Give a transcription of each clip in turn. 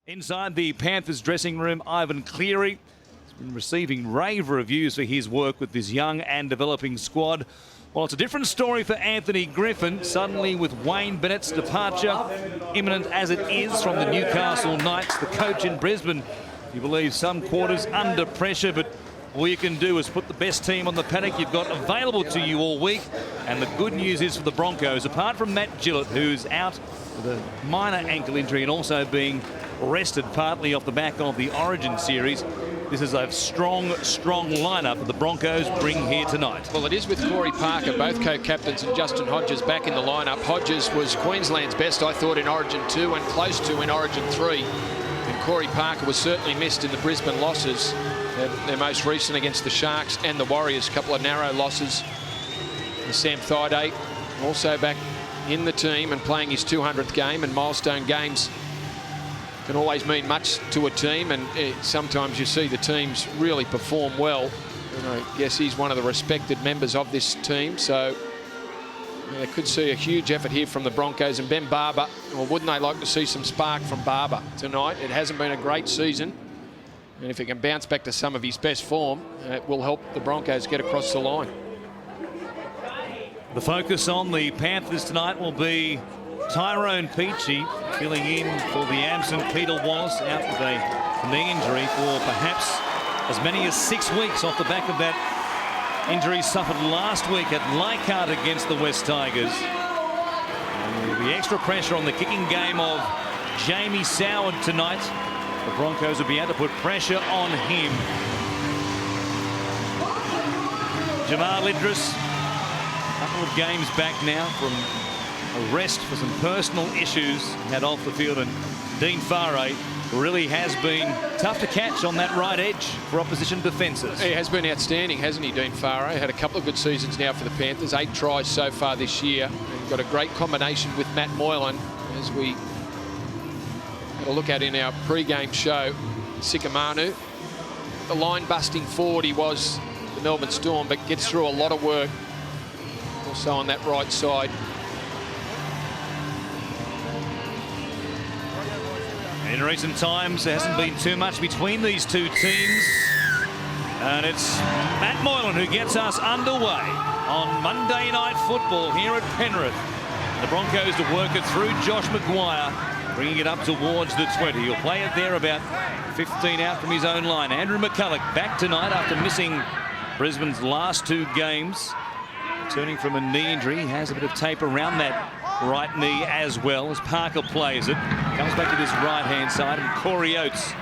Inside the Panthers dressing room, Ivan Cleary has been receiving rave reviews for his work with this young and developing squad. Well, it's a different story for Anthony Griffin. Suddenly, with Wayne Bennett's departure imminent as it is from the Newcastle Knights, the coach in Brisbane, you believe some quarters under pressure, but all you can do is put the best team on the paddock you've got available to you all week. And the good news is for the Broncos, apart from Matt Gillett, who's out with a minor ankle injury and also being rested partly off the back of the Origin series, this is a strong lineup that the Broncos bring here tonight. Well, it is with Corey Parker, both co-captains, and Justin Hodges back in the lineup. Hodges was Queensland's best, I thought, in Origin 2 and close to in Origin 3. And Corey Parker was certainly missed in the Brisbane losses, their most recent against the Sharks and the Warriors, a couple of narrow losses. And Sam Thaiday also back in the team and playing his 200th game, and milestone games can always mean much to a team, and sometimes you see the teams really perform well. And I guess he's one of the respected members of this team, so they could see a huge effort here from the Broncos. And Ben Barber, well, wouldn't they like to see some spark from Barber tonight? It hasn't been a great season, and if he can bounce back to some of his best form, it will help the Broncos get across the line. The focus on the Panthers tonight will be Tyrone Peachey filling in for the absent Peter Wallace, out with a knee injury for perhaps as many as 6 weeks off the back of that injury suffered last week at Leichhardt against the West Tigers. And there will be extra pressure on the kicking game of Jamie Soward tonight. The Broncos will be able to put pressure on him. Jamal Idris, a couple of games back now from a rest for some personal issues had off the field, and Dean Farray really has been tough to catch on that right edge for opposition defences. He has been outstanding, hasn't he, Dean Farray? Had a couple of good seasons now for the Panthers, 8 tries so far this year, and got a great combination with Matt Moylan, as we had a look at in our pre-game show. Sikamanu, the line-busting forward he was, the Melbourne Storm, but gets through a lot of work also on that right side. In recent times, there hasn't been too much between these two teams. And it's Matt Moylan who gets us underway on Monday Night Football here at Penrith. The Broncos to work it through Josh Maguire, bringing it up towards the 20. He'll play it there about 15 out from his own line. Andrew McCulloch back tonight after missing Brisbane's last 2 games. Returning from a knee injury, he has a bit of tape around that right knee as well, as Parker plays it. Comes back to this right-hand side, and Corey Oates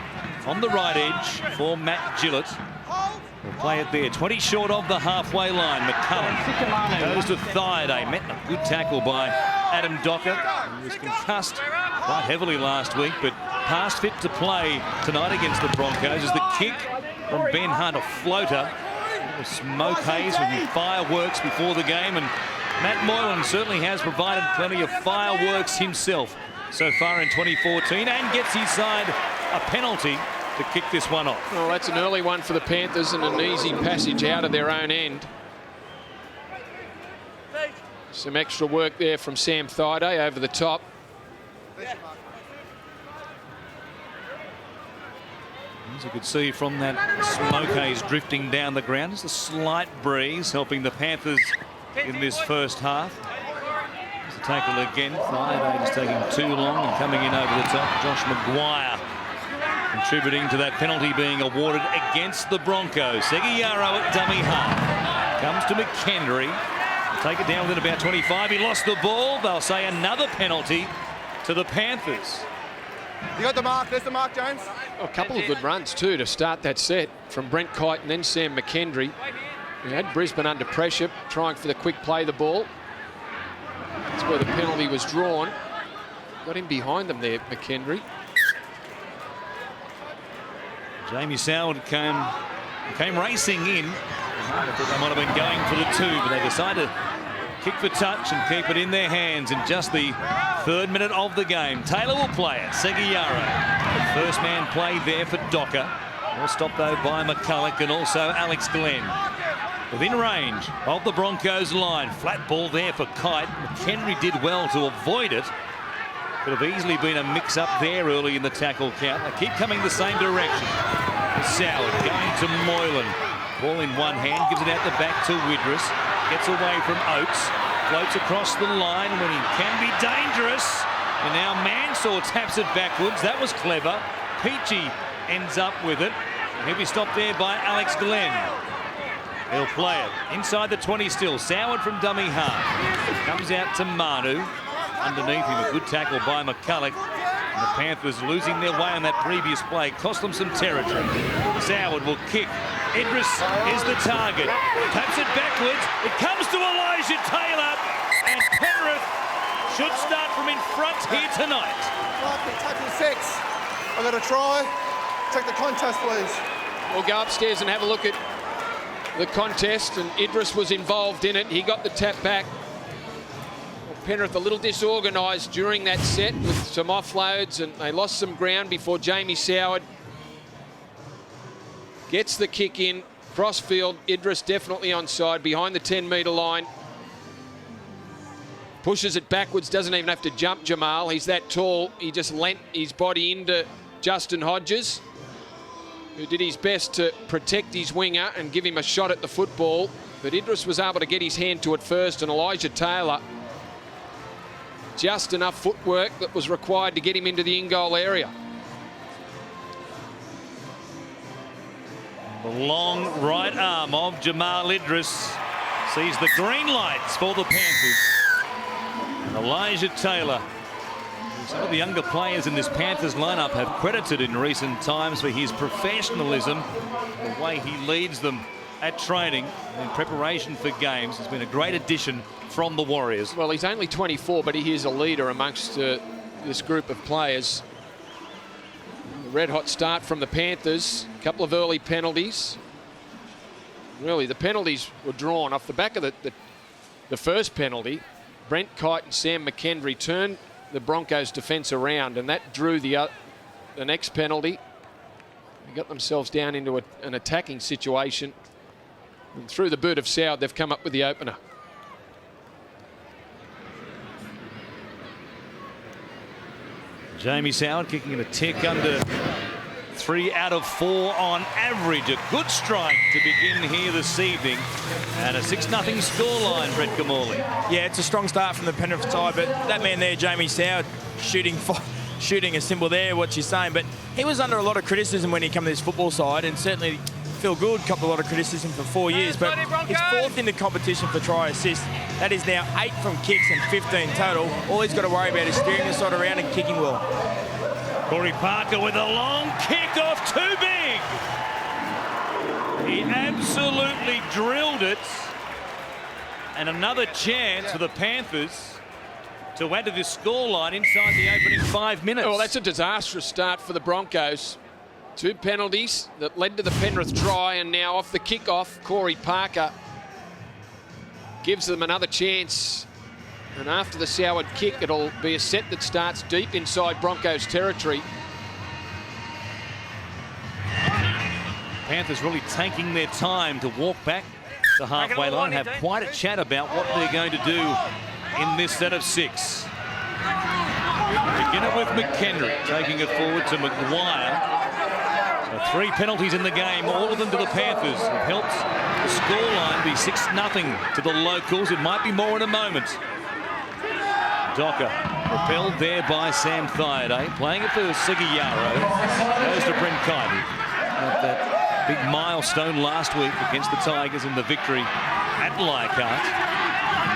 on the right edge for Matt Gillett. Will play it there, 20 short of the halfway line. McCulloch goes to Thaiday. Met a good tackle by Adam Docker, who was concussed quite heavily last week, but past fit to play tonight against the Broncos. As the kick from Ben Hunt, a floater. Smoke haze from fireworks before the game, and Matt Moylan certainly has provided plenty of fireworks himself so far in 2014, and gets his side a penalty to kick this one off. Well, that's an early one for the Panthers and an easy passage out of their own end. Some extra work there from Sam Thaiday over the top. As you could see from that smoke haze drifting down the ground, there's a slight breeze helping the Panthers in this first half. There's a tackle again. Thaiday just taking too long and coming in over the top. Josh Maguire contributing to that penalty being awarded against the Broncos. Seguiaro at dummy half. Comes to McKendry. Take it down within about 25. He lost the ball. They'll say another penalty to the Panthers. You got the mark. There's the mark, James. A couple of good runs too to start that set from Brent Kite and then Sam McKendry. We had Brisbane under pressure, trying for the quick play the ball. That's where the penalty was drawn. Got him behind them there, McKendry. Jamie Soward came racing in. I thought they might have been going for the 2, but they decided to kick for touch and keep it in their hands in just the 3rd minute of the game. Taylor will play it. Seguiaro, the first man play there for Docker. Well stopped though by McCulloch and also Alex Glenn. Within range of the Broncos line. Flat ball there for Kite. McHenry did well to avoid it. Could have easily been a mix-up there early in the tackle count. They keep coming the same direction. Soward going to Moylan. Ball in one hand, gives it out the back to Widris. Gets away from Oates. Floats across the line when he can be dangerous. And now Mansour taps it backwards. That was clever. Peachy ends up with it. He'll be stopped there by Alex Glenn. He'll play it inside the 20 still. Soward from dummy half. Comes out to Manu. Underneath him, a good tackle by McCulloch. And the Panthers losing their way on that previous play. Cost them some territory. Soward will kick. Idris is the target. Taps it backwards. It comes to Elijah Taylor. And Penrith should start from in front here tonight. Tackle 6. I got a try. Check the contest, please. We'll go upstairs and have a look at the contest, and Idris was involved in it. He got the tap back. Penrith a little disorganised during that set with some offloads, and they lost some ground before Jamie Soward gets the kick in. Crossfield, Idris definitely onside, behind the 10-metre line. Pushes it backwards, doesn't even have to jump Jamal. He's that tall. He just lent his body into Justin Hodges, who did his best to protect his winger and give him a shot at the football. But Idris was able to get his hand to it first, and Elijah Taylor, just enough footwork that was required to get him into the in-goal area. The long right arm of Jamal Idris sees the green lights for the Panthers. And Elijah Taylor, some of the younger players in this Panthers lineup have credited in recent times for his professionalism, the way he leads them at training in preparation for games. Has been a great addition from the Warriors. Well, he's only 24, but he is a leader amongst this group of players. A red-hot start from the Panthers. A couple of early penalties. Really, the penalties were drawn off the back of the first penalty. Brent Kite and Sam McKendry turned the Broncos defence around, and that drew the next penalty. They got themselves down into an attacking situation. And through the boot of Soward, they've come up with the opener. Jamie Soward kicking it a tick under 3 out of 4 on average. A good strike to begin here this evening. And a 6-0 scoreline, Brett Gamorley. Yeah, it's a strong start from the Penrith side, but that man there, Jamie Soward, shooting a symbol there, what you're saying. But he was under a lot of criticism when he came to this football side, and certainly Phil Gould copped a lot of criticism for 4 years, but he's 4th in the competition for try assist. That is now 8 from kicks and 15 total. All he's got to worry about is steering the side around and kicking well. Corey Parker with a long kick off too big. He absolutely drilled it. And another chance for the Panthers to add to this scoreline inside the opening 5 minutes. Well, that's a disastrous start for the Broncos. 2 penalties that led to the Penrith try, and now off the kick-off, Corey Parker gives them another chance. And after the Soward kick, it'll be a set that starts deep inside Broncos territory. Panthers really taking their time to walk back the halfway line, have quite a chat about what they're going to do in this set of 6. Begin it with McKendry, taking it forward to Maguire. So 3 penalties in the game, all of them to the Panthers. It helps the scoreline be 6-0 to the locals. It might be more in a moment. Docker propelled there by Sam Thaiday, playing it for Sigiyaro. Goes to Brent Kite. That big milestone last week against the Tigers in the victory at Leichhardt.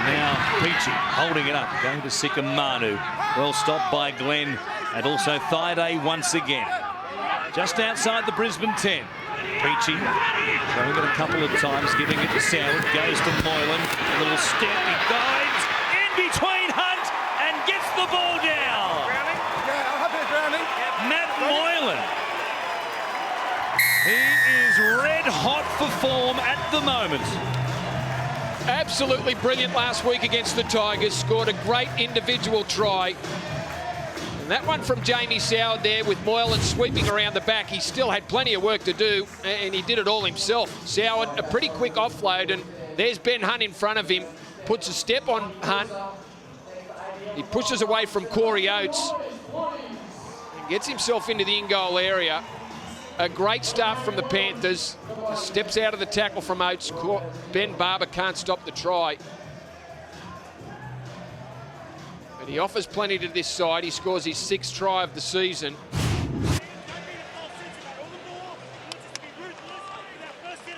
Now Peachy holding it up, going to Sikamanu. Well stopped by Glenn, and also Thaiday once again. Just outside the Brisbane 10. Peachy throwing it a couple of times, giving it to Soward. Goes to Moylan. A little step. He dives in between Hunt and gets the ball down. Yeah, I'll have it, Brownie. Matt Moylan. He is red hot for form at the moment. Absolutely brilliant last week against the Tigers. Scored a great individual try. And that one from Jamie Soward there with Moylan sweeping around the back. He still had plenty of work to do, and he did it all himself. Soward, a pretty quick offload, and there's Ben Hunt in front of him. Puts a step on Hunt. He pushes away from Corey Oates. And gets himself into the in-goal area. A great start from the Panthers. Steps out of the tackle from Oates. Ben Barber can't stop the try. But he offers plenty to this side. He scores his 6th try of the season.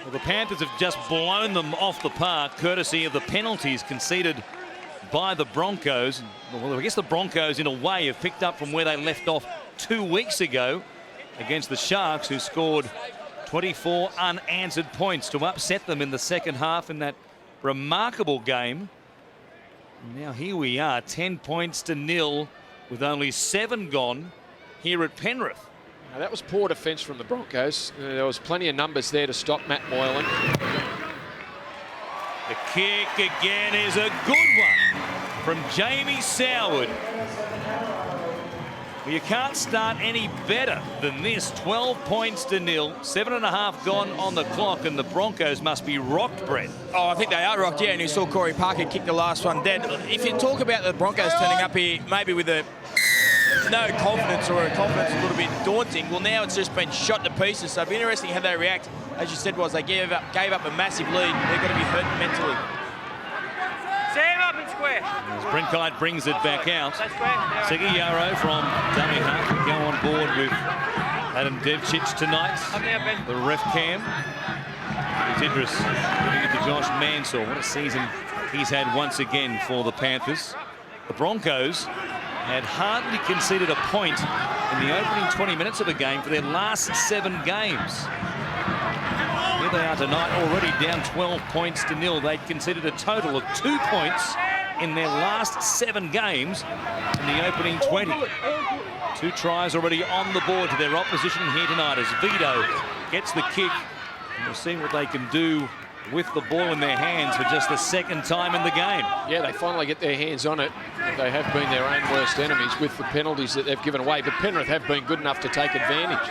Well, the Panthers have just blown them off the park, courtesy of the penalties conceded by the Broncos. Well, I guess the Broncos, in a way, have picked up from where they left off 2 weeks ago against the Sharks, who scored 24 unanswered points to upset them in the second half in that remarkable game. Now here we are, 10 points to nil with only 7 gone here at Penrith. Now, that was poor defence from the Broncos. There was plenty of numbers there to stop Matt Moylan. The kick again is a good one from Jamie Soward. Well, you can't start any better than this. 12 points to nil, 7.5 gone on the clock, and the Broncos must be rocked, Brett. Oh, I think they are rocked, yeah, and you saw Corey Parker kick the last one dead. If you talk about the Broncos turning up here, maybe with no confidence, or a confidence a little bit daunting, well, now it's just been shot to pieces, so it'll be interesting how they react. As you said, they gave up a massive lead. They're going to be hurt mentally. Sam up and square. As Brinkite brings it back out. Seguiaro from dummy half will go on board with Adam Devcic tonight. The ref cam. It's Idris giving it to Josh Mansour. What a season he's had once again for the Panthers. The Broncos had hardly conceded a point in the opening 20 minutes of a game for their last 7 games. Here they are tonight, already down 12 points to nil. They'd conceded a total of 2 points in their last 7 games in the opening 20. 2 tries already on the board to their opposition here tonight as Vito gets the kick. And we'll see what they can do with the ball in their hands for just the 2nd time in the game. Yeah, they finally get their hands on it. They have been their own worst enemies with the penalties that they've given away, but Penrith have been good enough to take advantage.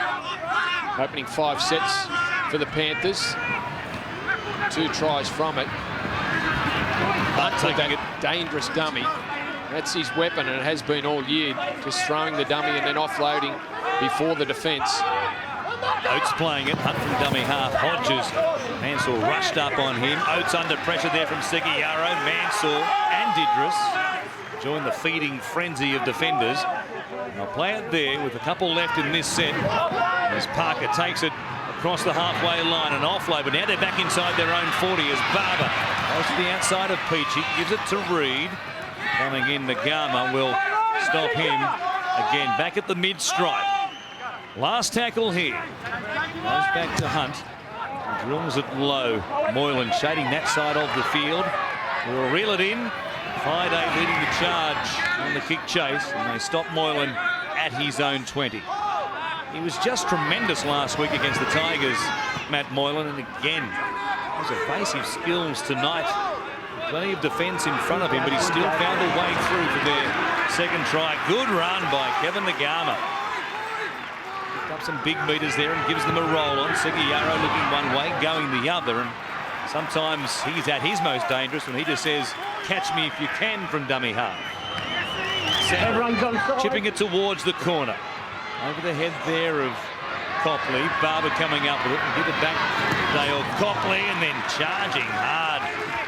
Opening 5 sets for the Panthers. 2 tries from it. But taking a dangerous dummy. That's his weapon, and it has been all year. Just throwing the dummy and then offloading before the defence. Oates playing it, Hunt from dummy half. Hodges, Mansour rushed up on him. Oates under pressure there from Seguiaro. Mansour and Idris join the feeding frenzy of defenders. They'll play it there with a couple left in this set as Parker takes it across the halfway line and offload, but now they're back inside their own 40 as Barber goes to the outside of Peachy, gives it to Reed. Coming in, Nagama will stop him again, back at the mid-stripe. Last tackle here. Goes back to Hunt. Drills it low. Moylan shading that side of the field. We'll reel it in. 5-8 leading the charge on the kick chase, and they stop Moylan at his own 20. He was just tremendous last week against the Tigers, Matt Moylan, and again, his evasive skills tonight. Plenty of defence in front of him, but he still found a way through for their 2nd try. Good run by Kevin Nagama. Picked up some big meters there and gives them a roll on. Seguiaro looking one way, going the other, and sometimes he's at his most dangerous when he just says, "Catch me if you can," from dummy half. Chipping it towards the corner. Over the head there of Copley. Barber coming up with it and give it back to Dale Copley, and then charging hard.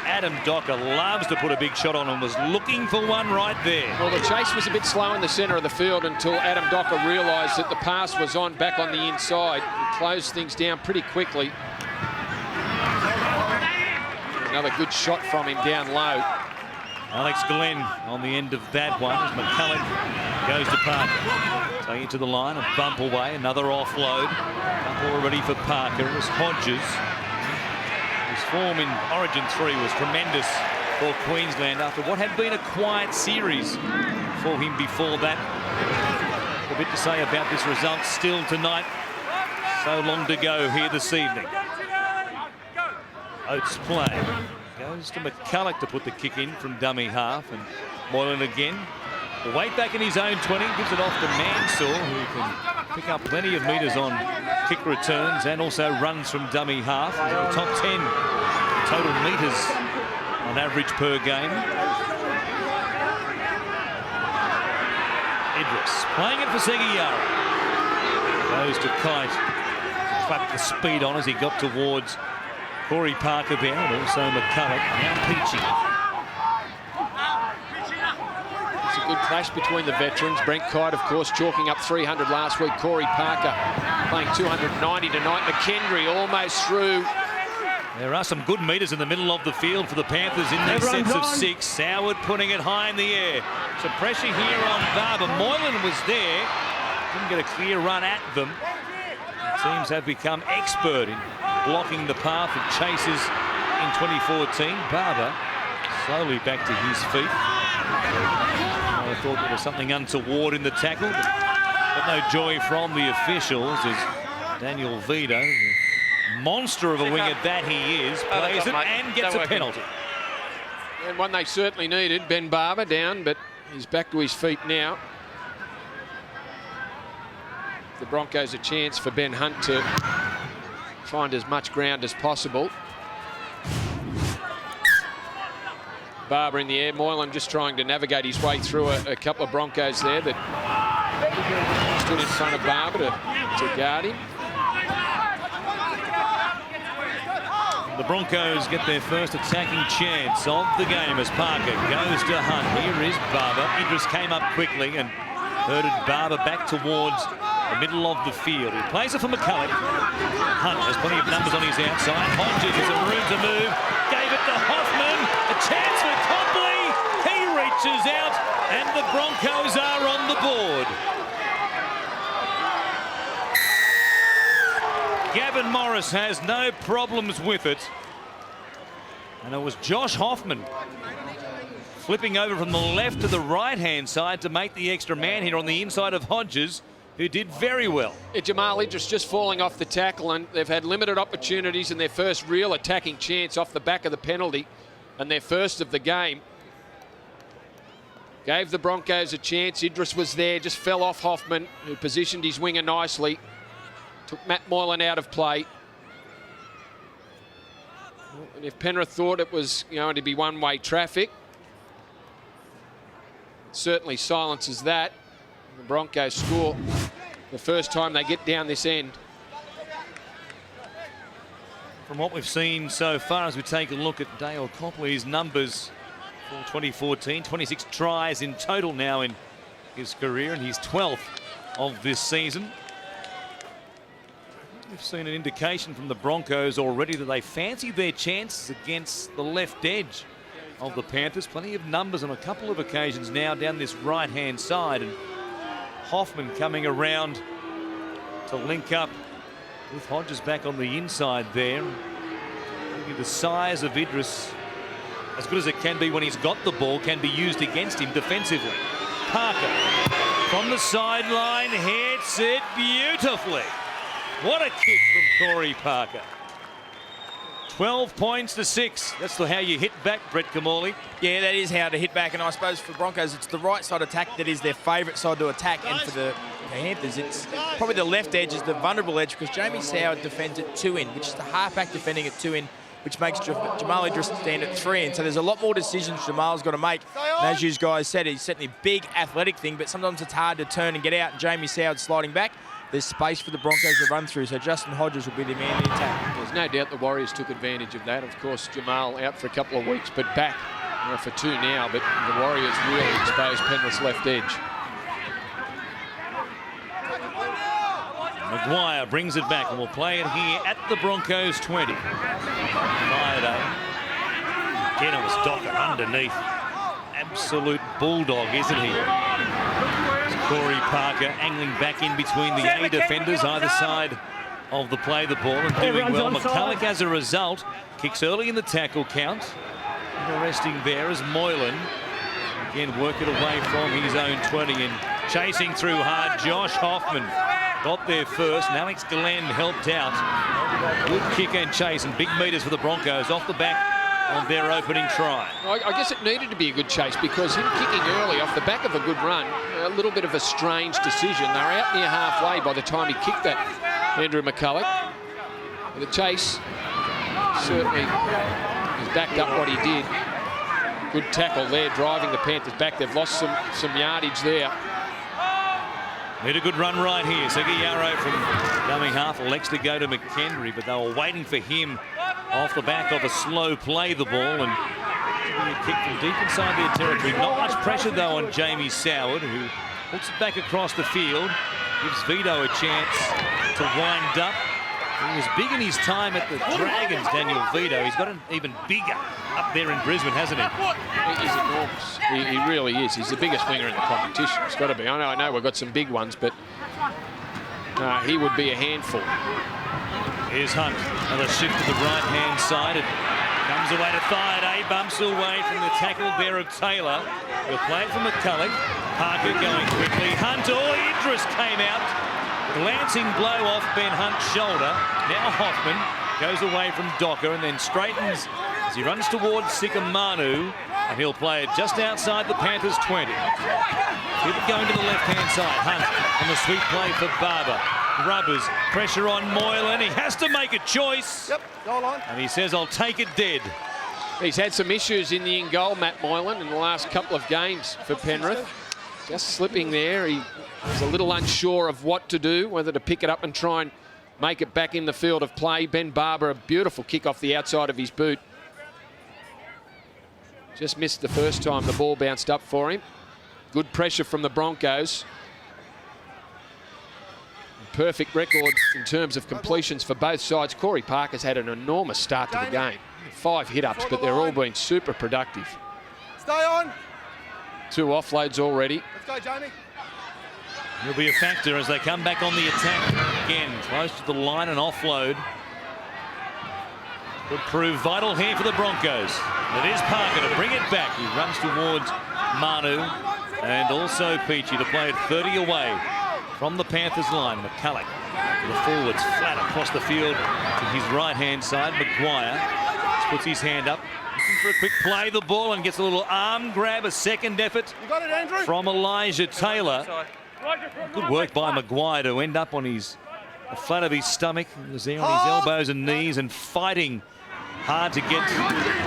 Adam Docker loves to put a big shot on and was looking for one right there. Well, the chase was a bit slow in the centre of the field until Adam Docker realised that the pass was on back on the inside. He closed things down pretty quickly. Another good shot from him down low. Alex Glenn on the end of that one as McCulloch goes to Parker. Taking it to the line, a bump away, another offload. Couple already for Parker. It was Hodges. His form in Origin 3 was tremendous for Queensland after what had been a quiet series for him before that. A bit to say about this result still tonight. So long to go here this evening. Oates play. Goes to McCulloch to put the kick in from dummy half, and Moylan again. The weight back in his own 20, gives it off to Mansour, who can pick up plenty of metres on kick returns and also runs from dummy half. He's in the top 10 total metres on average per game. Idris Idris playing it for Seguiara. Goes to Kite. Track the speed on as he got towards Corey Parker there, and also McCulloch. Now Peachy. It's a good clash between the veterans. Brent Kite, of course, chalking up 300 last week. Corey Parker playing 290 tonight. McKendry almost through. There are some good meters in the middle of the field for the Panthers in these sets of 6. Soward putting it high in the air. Some pressure here on Barber. Moylan was there. Didn't get a clear run at them. Teams have become expert in blocking the path of chasers in 2014. Barber slowly back to his feet. I thought there was something untoward in the tackle, but no joy from the officials as Daniel Vito, the monster of a winger that he is, plays it and gets a penalty. And one they certainly needed. Ben Barber down, but he's back to his feet now. The Broncos a chance for Ben Hunt to find as much ground as possible. Barber in the air. Moylan just trying to navigate his way through a couple of Broncos there that stood in front of Barber to guard him. The Broncos get their first attacking chance of the game as Parker goes to Hunt. Here is Barber. Idris came up quickly and herded Barber back towards the middle of the field. He plays it for McCulloch. Hunt has plenty of numbers on his outside. Hodges has a room to move. Gave it to Hoffman. A chance for Copley. He reaches out and the Broncos are on the board. Gavin Morris has no problems with it. And it was Josh Hoffman flipping over from the left to the right-hand side to make the extra man here on the inside of Hodges, who did very well. Jamal Idris just falling off the tackle, and they've had limited opportunities in their first real attacking chance off the back of the penalty, and their first of the game. Gave the Broncos a chance. Idris was there, just fell off Hoffman, who positioned his winger nicely. Took Matt Moylan out of play. And if Penrith thought it was going to be one-way traffic, it certainly silences that. The Broncos score the first time they get down this end. From what we've seen so far, as we take a look at Dale Copley's numbers for 2014, 26 tries in total now in his career, and he's 12th of this season. We've seen an indication from the Broncos already that they fancy their chances against the left edge of the Panthers. Plenty of numbers on a couple of occasions now down this right-hand side. And Hoffman coming around to link up with Hodges back on the inside there. Maybe the size of Idris, as good as it can be when he's got the ball, can be used against him defensively. Parker from the sideline hits it beautifully. What a kick from Corey Parker. 12 points to 6. That's how you hit back, Brett Kamali. Yeah, that is how to hit back. And I suppose for Broncos, it's the right side attack that is their favourite side to attack. And for the Panthers, it's probably the left edge is the vulnerable edge because Jamie Soward defends at 2 in, which is the halfback defending at 2 in, which makes Jamal Idris stand at 3 in. So there's a lot more decisions Jamal's got to make. And as you guys said, he's certainly a big athletic thing, but sometimes it's hard to turn and get out. And Jamie Soward sliding back. There's space for the Broncos to run through, so Justin Hodges will be the man in the attack. There's no doubt the Warriors took advantage of that. Of course, Jamal out for a couple of weeks, but back for 2 now. But the Warriors really exposed Penrith's left edge. Maguire brings it back and will play it here at the Broncos 20. Friday. Again, it was Docker underneath. Absolute bulldog, isn't he? Corey Parker angling back in between the A defenders either side of the play the ball and doing well. McCulloch, as a result, kicks early in the tackle count. And arresting there is Moylan. Again, work it away from his own 20 and chasing through hard. Josh Hoffman got there first, and Alex Glenn helped out. Good kick and chase and big meters for the Broncos off the back of their opening try. I guess it needed to be a good chase because him kicking early off the back of a good run, a little bit of a strange decision. They were out near halfway by the time he kicked that, Andrew McCulloch. The chase certainly has backed up what he did. Good tackle there, driving the Panthers back. They've lost some yardage there. Need a good run right here. Seguiaro from dummy half elects to go to McKendry, but they were waiting for him off the back of a slow play the ball, and a kick from deep inside their territory. Not much pressure though on Jamie Soward, who hooks it back across the field, gives Vito a chance to wind up. He was big in his time at the Dragons, Daniel Vito. He's gotten even bigger up there in Brisbane, hasn't he? He's enormous. He really is. He's the biggest winger in the competition. It's got to be. I know we've got some big ones, but he would be a handful. Here's Hunt. Another shift to the right-hand side. It comes away to Thaiday. Bumps away from the tackle there of Taylor. We'll play it for McCulloch. Parker going quickly. Hunt. Oh, Idris came out. Glancing blow off Ben Hunt's shoulder. Now Hoffman goes away from Docker and then straightens as he runs towards Sikamanu, and he'll play it just outside the Panthers 20. Keep it going to the left-hand side. Hunt on the sweep play for Barber. Rubbers, pressure on Moylan. He has to make a choice. Yep, goal line. And he says, I'll take it dead. He's had some issues in the in-goal, Matt Moylan, in the last couple of games for Penrith. Just slipping there. He was a little unsure of what to do, whether to pick it up and try and make it back in the field of play. Ben Barber, a beautiful kick off the outside of his boot. Just missed the first time the ball bounced up for him. Good pressure from the Broncos. Perfect record in terms of completions for both sides. Corey Parker's had an enormous start to the game. 5 hit-ups, but they're all been super productive. Stay on. 2 offloads already. Let's go, Jamie. He'll be a factor as they come back on the attack again. Close to the line and offload. Could prove vital here for the Broncos. It is Parker to bring it back. He runs towards Manu and also Peachy to play it 30 away from the Panthers line. McCulloch to the forwards, flat across the field to his right-hand side. Maguire just puts his hand up, looking for a quick play the ball and gets a little arm grab, a second effort You got it, Andrew. from Elijah Taylor. Good work by Maguire to end up on the flat of his stomach. He was there on his elbows and knees and fighting hard to get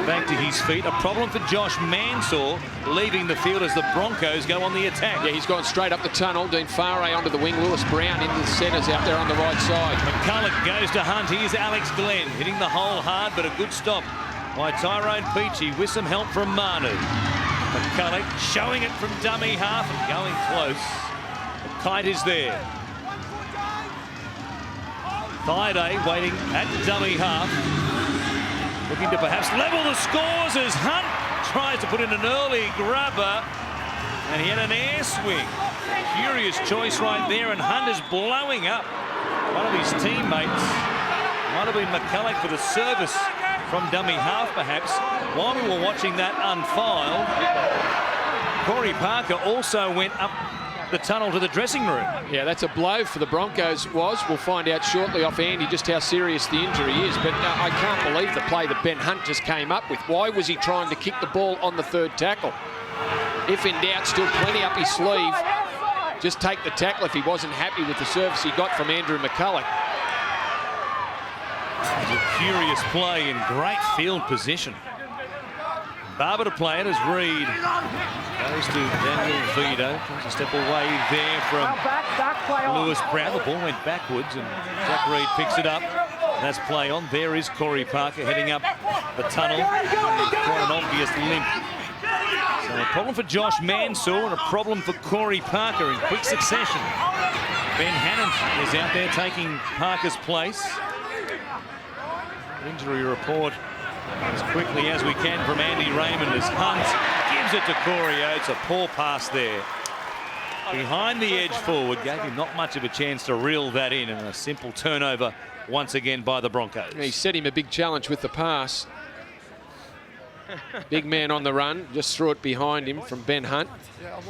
back to his feet. A problem for Josh Mansour leaving the field as the Broncos go on the attack. Yeah, he's gone straight up the tunnel. Dean Farray onto the wing. Lewis Brown into the centres out there on the right side. McCulloch goes to Hunt. Here's Alex Glenn hitting the hole hard, but a good stop by Tyrone Peachy with some help from Manu. McCulloch showing it from dummy half and going close. The kite is there. Thaiday waiting at dummy half. Looking to perhaps level the scores as Hunt tries to put in an early grubber. And he had an air swing. Curious choice right there, and Hunt is blowing up one of his teammates. Might have been McCulloch for the service from dummy half, perhaps. While we were watching that unfold, Corey Parker also went up the tunnel to the dressing room. Yeah, that's a blow for the Broncos was. We'll find out shortly off Andy just how serious the injury is. But I can't believe the play that Ben Hunt just came up with. Why was he trying to kick the ball on the third tackle? If in doubt, still plenty up his sleeve. Just take the tackle if he wasn't happy with the service he got from Andrew McCulloch. It was a curious play in great field position. Barber to play it as Reed goes to Daniel Vito. Tries to step away there from Lewis Brown. The ball went backwards and Jack Reed picks it up. That's play on. There is Corey Parker heading up the tunnel. Quite an obvious limp. So a problem for Josh Mansour and a problem for Corey Parker in quick succession. Ben Hannon is out there taking Parker's place. Injury report as quickly as we can from Andy Raymond as Hunt gives it to Corey Oates. A poor pass there. Behind the edge forward, gave him not much of a chance to reel that in, and a simple turnover once again by the Broncos. He set him a big challenge with the pass. Big man on the run, just threw it behind him from Ben Hunt. Yeah, I'm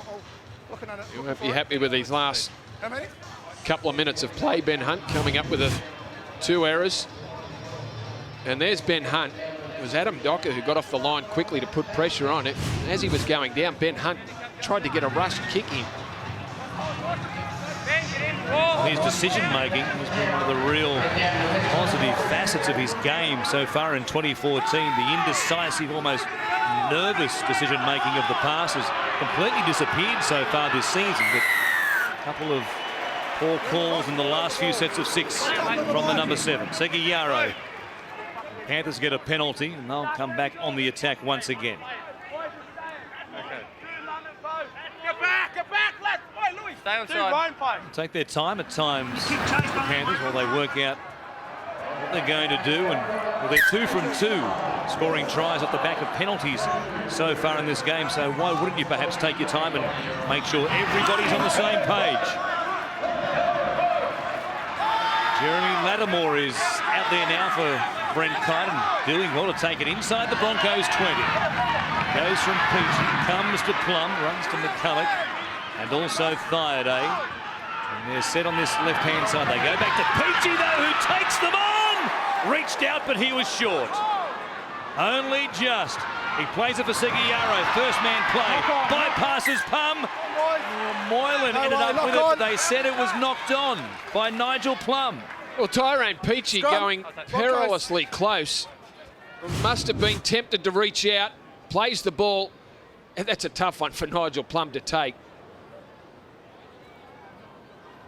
looking at it. He won't be happy with his last How many? couple of minutes of play. Ben Hunt coming up with 2 errors. And there's Ben Hunt. It was Adam Docker who got off the line quickly to put pressure on it. As he was going down, Ben Hunt tried to get a rush kick in. His decision-making has been one of the real positive facets of his game so far in 2014. The indecisive, almost nervous decision-making of the passes completely disappeared so far this season, but a couple of 4 calls in the last few sets of 6 from the number 7, Seguiaro. Panthers get a penalty, and they'll come back on the attack once again. Stay on side. Take their time at times, the Panthers, while they work out what they're going to do. And well, they're 2 from 2, scoring tries off the back of penalties so far in this game. So why wouldn't you perhaps take your time and make sure everybody's on the same page? Jeremy Lattimore is out there now for Brent Crichton, doing well to take it inside the Broncos 20. Goes from Peachy, comes to Plum, runs to McCulloch, and also Thaiday. And they're set on this left-hand side. They go back to Peachy, though, who takes them on! Reached out, but he was short. Only just. He plays it for Seguiaro. First man play. Bypasses Plum. Moylan ended up with it, but they said it was knocked on by Nigel Plum. Well, Tyrone Peachy going perilously close. Must have been tempted to reach out. Plays the ball. And that's a tough one for Nigel Plum to take.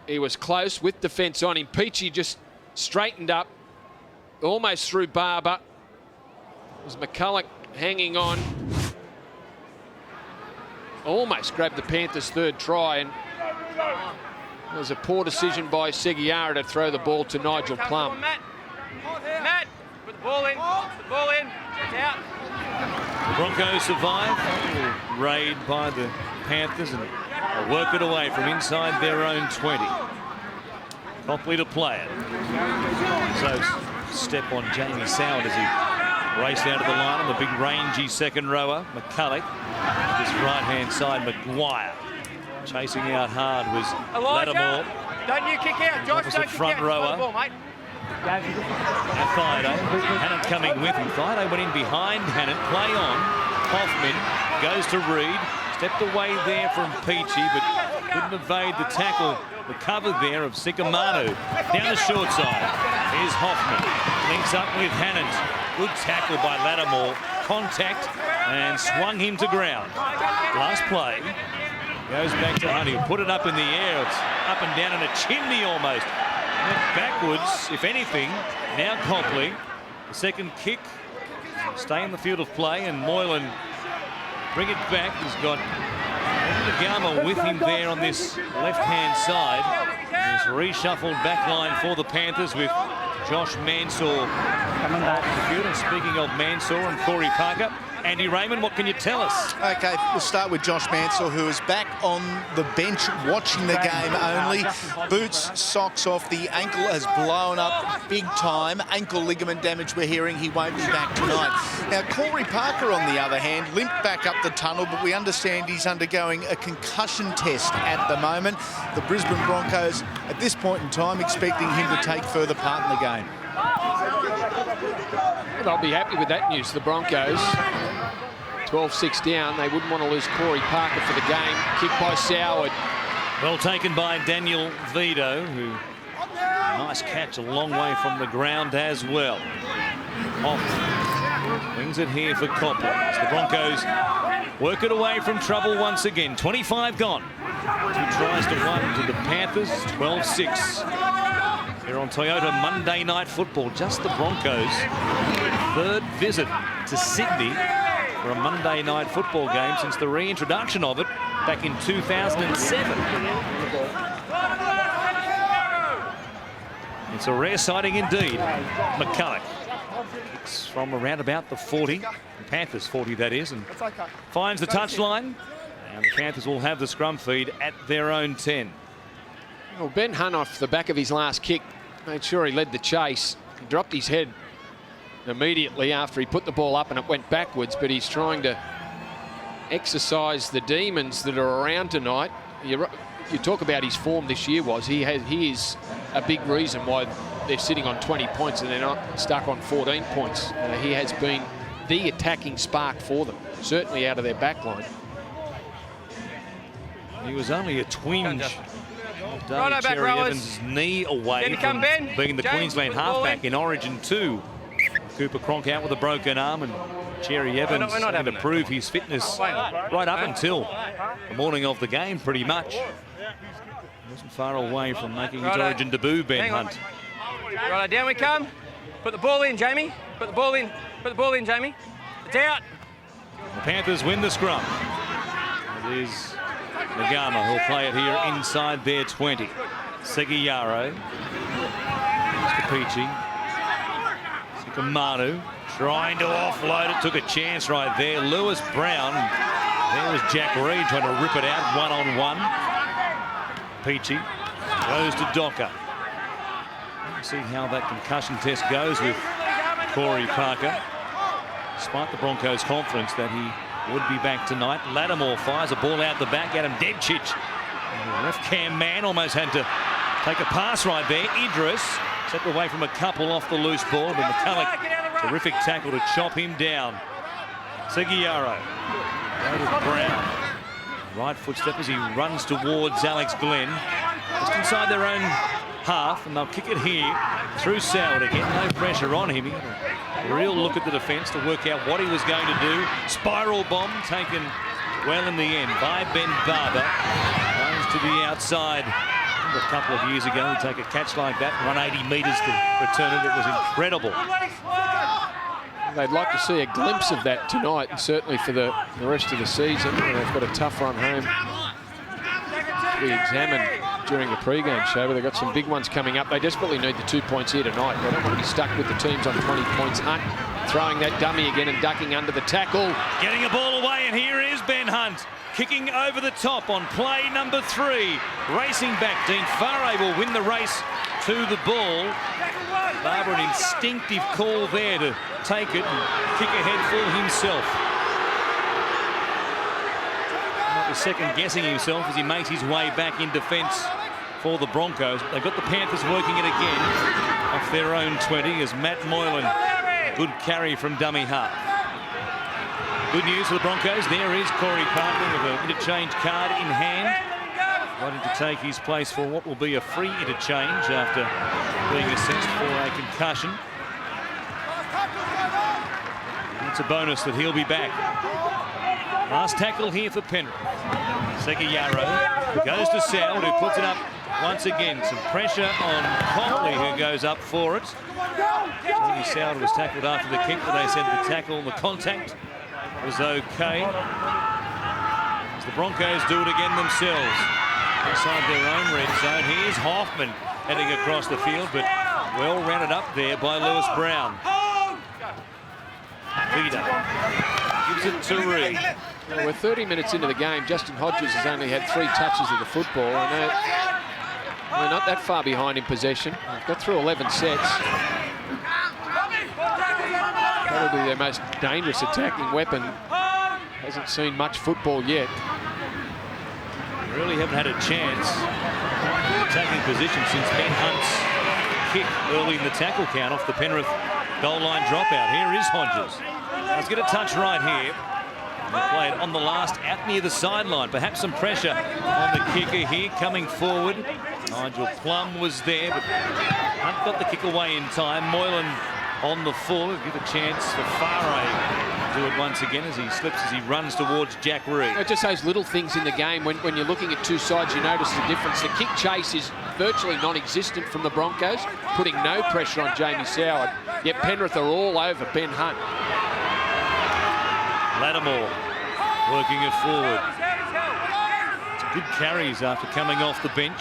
He was close with defence on him. Peachy just straightened up. Almost through Barber. It was McCulloch hanging on. Almost grabbed the Panthers' 3rd try, and it was a poor decision by Seguiaro to throw the ball to Nigel Plum. Matt, put the ball in. Put the ball in. It's out. The Broncos survive. Raid by the Panthers, and they'll work it away from inside their own 20. Copley to play it. So step on Jamie Soward as he raced out of the line on the big rangy second rower. McCulloch. This right-hand side, Maguire. Chasing out hard was Lattimore. Don't you kick out, Josh. Don't kick front out. rower. Ball, mate. And Thaiday. Hannant coming with him. Thaiday went in behind Hannant. Play on. Hoffman goes to Reed. Stepped away there from Peachy, but couldn't evade the tackle. The cover there of Sikamanu. Down the short side. Here's Hoffman. Links up with Hannant. Good tackle by Lattimore. Contact and swung him to ground. Last play. Goes back to Honey. Put it up in the air. It's up and down in a chimney almost. And backwards, if anything. Now Copley. The second kick. Stay in the field of play, and Moylan bring it back. He's got Nagama with him there on this left-hand side. This reshuffled back line for the Panthers with Josh Mansour coming back to the field. And speaking of Mansour and Corey Parker, Andy Raymond, what can you tell us? Okay, we'll start with Josh Mansour, who is back on the bench watching the game only. Boots, socks off. The ankle has blown up big time. Ankle ligament damage, we're hearing. He won't be back tonight. Now, Corey Parker, on the other hand, limped back up the tunnel, but we understand he's undergoing a concussion test at the moment. The Brisbane Broncos, at this point in time, expecting him to take further part in the game. They'll be happy with that news. The Broncos, 12-6 down. They wouldn't want to lose Corey Parker for the game. Kick by Soward. Well taken by Daniel Vito, who nice catch a long way from the ground as well. Off. Wings it here for Copley. As the Broncos work it away from trouble once again. 25 gone. 2 tries to 1 to the Panthers. 12-6. Here on Toyota Monday Night Football. Just the Broncos' 3rd visit to Sydney for a Monday Night Football game since the reintroduction of it back in 2007. It's a rare sighting indeed. McCulloch kicks from around about the 40, the Panthers 40 that is, and finds the touchline. And the Panthers will have the scrum feed at their own 10. Well, Ben Hunt, off the back of his last kick, made sure he led the chase. He dropped his head immediately after he put the ball up and it went backwards, but he's trying to exercise the demons that are around tonight. You talk about his form this year, he is a big reason why they're sitting on 20 points and they're not stuck on 14 points. He has been the attacking spark for them, certainly out of their back line. He was only a twinge Righto, back Cherry rowers. Evans' knee away from being the Queensland halfback in Origin 2. Cooper Cronk out with a broken arm, and Cherry Evans having to prove his fitness right up until the morning of the game, pretty much. Wasn't far away from making his Origin debut, Ben Hunt. Right, down we come. Put the ball in, Jamie. Put the ball in. Put the ball in, Jamie. It's out. The Panthers win the scrum. It is Nagama who'll play it here inside their 20. Segeyaro. Mr. Peachy. Sikamanu trying to offload it. Took a chance right there. Lewis Brown. There was Jack Reed trying to rip it out one-on-one. Peachy goes to Docker. Let's see how that concussion test goes with Corey Parker. Despite the Broncos' confidence that he would be back tonight. Lattimore fires a ball out the back. Adam Devcic. Ref Cam Mann almost had to take a pass right there. Idris stepped away from a couple off the loose ball, but McCulloch, terrific tackle to chop him down. Segeyaro. Brown. Right footstep as he runs towards Alex Glenn. Just inside their own half, and they'll kick it here through Soward again. No pressure on him. He had a real look at the defence to work out what he was going to do. Spiral bomb taken well in the end by Ben Barber. Runs to the outside. A couple of years ago, he'd take a catch like that, run 80 metres to return it. It was incredible. They'd like to see a glimpse of that tonight, and certainly for the rest of the season. They've got a tough run home we examined during the pre-game show, but they've got some big ones coming up. They desperately need the 2 points here tonight. They don't want to be stuck with the teams on 20 points. Hunt throwing that dummy again and ducking under the tackle. Getting a ball away, and here is Ben Hunt. Kicking over the top on play number 3. Racing back, Dean Farray will win the race to the ball. Barber, an instinctive call there to take it and kick ahead for himself. Might be second-guessing himself as he makes his way back in defence for the Broncos. They've got the Panthers working it again off their own 20 as Matt Moylan, good carry from dummy half. Good news for the Broncos. There is Corey Parker with an interchange card in hand. Wanting to take his place for what will be a free interchange after being assessed for a concussion. It's a bonus that he'll be back. Last tackle here for Penrith. Segeyaro goes to Soward, who puts it up once again. Some pressure on Copley, who goes up for it. Soward was tackled after the kick, but they said the tackle, the contact was okay. As the Broncos do it again themselves. Inside their own red zone. Here's Hoffman heading across the field, but well rounded up there by Lewis Brown. Vida gives it to Reed. Well, we're 30 minutes into the game. Justin Hodges has only had 3 touches of the football. I know we're not that far behind in possession. They've got through 11 sets. Probably their most dangerous attacking weapon. Hasn't seen much football yet. Really haven't had a chance attacking position since Ben Hunt's kick early in the tackle count off the Penrith goal line dropout. Here is Hodges. Let's get a touch right here. They play it on the last out near the sideline. Perhaps some pressure on the kicker here coming forward. Nigel Plum was there, but Hunt got the kick away in time. Moylan on the full. Give a chance for Farray to do it once again as he slips as he runs towards Jack Reed. Just those little things in the game. When you're looking at two sides, you notice the difference. The kick chase is virtually non-existent from the Broncos, putting no pressure on Jamie Soward. Yet Penrith are all over Ben Hunt. Lattimore working it forward. Some good carries after coming off the bench.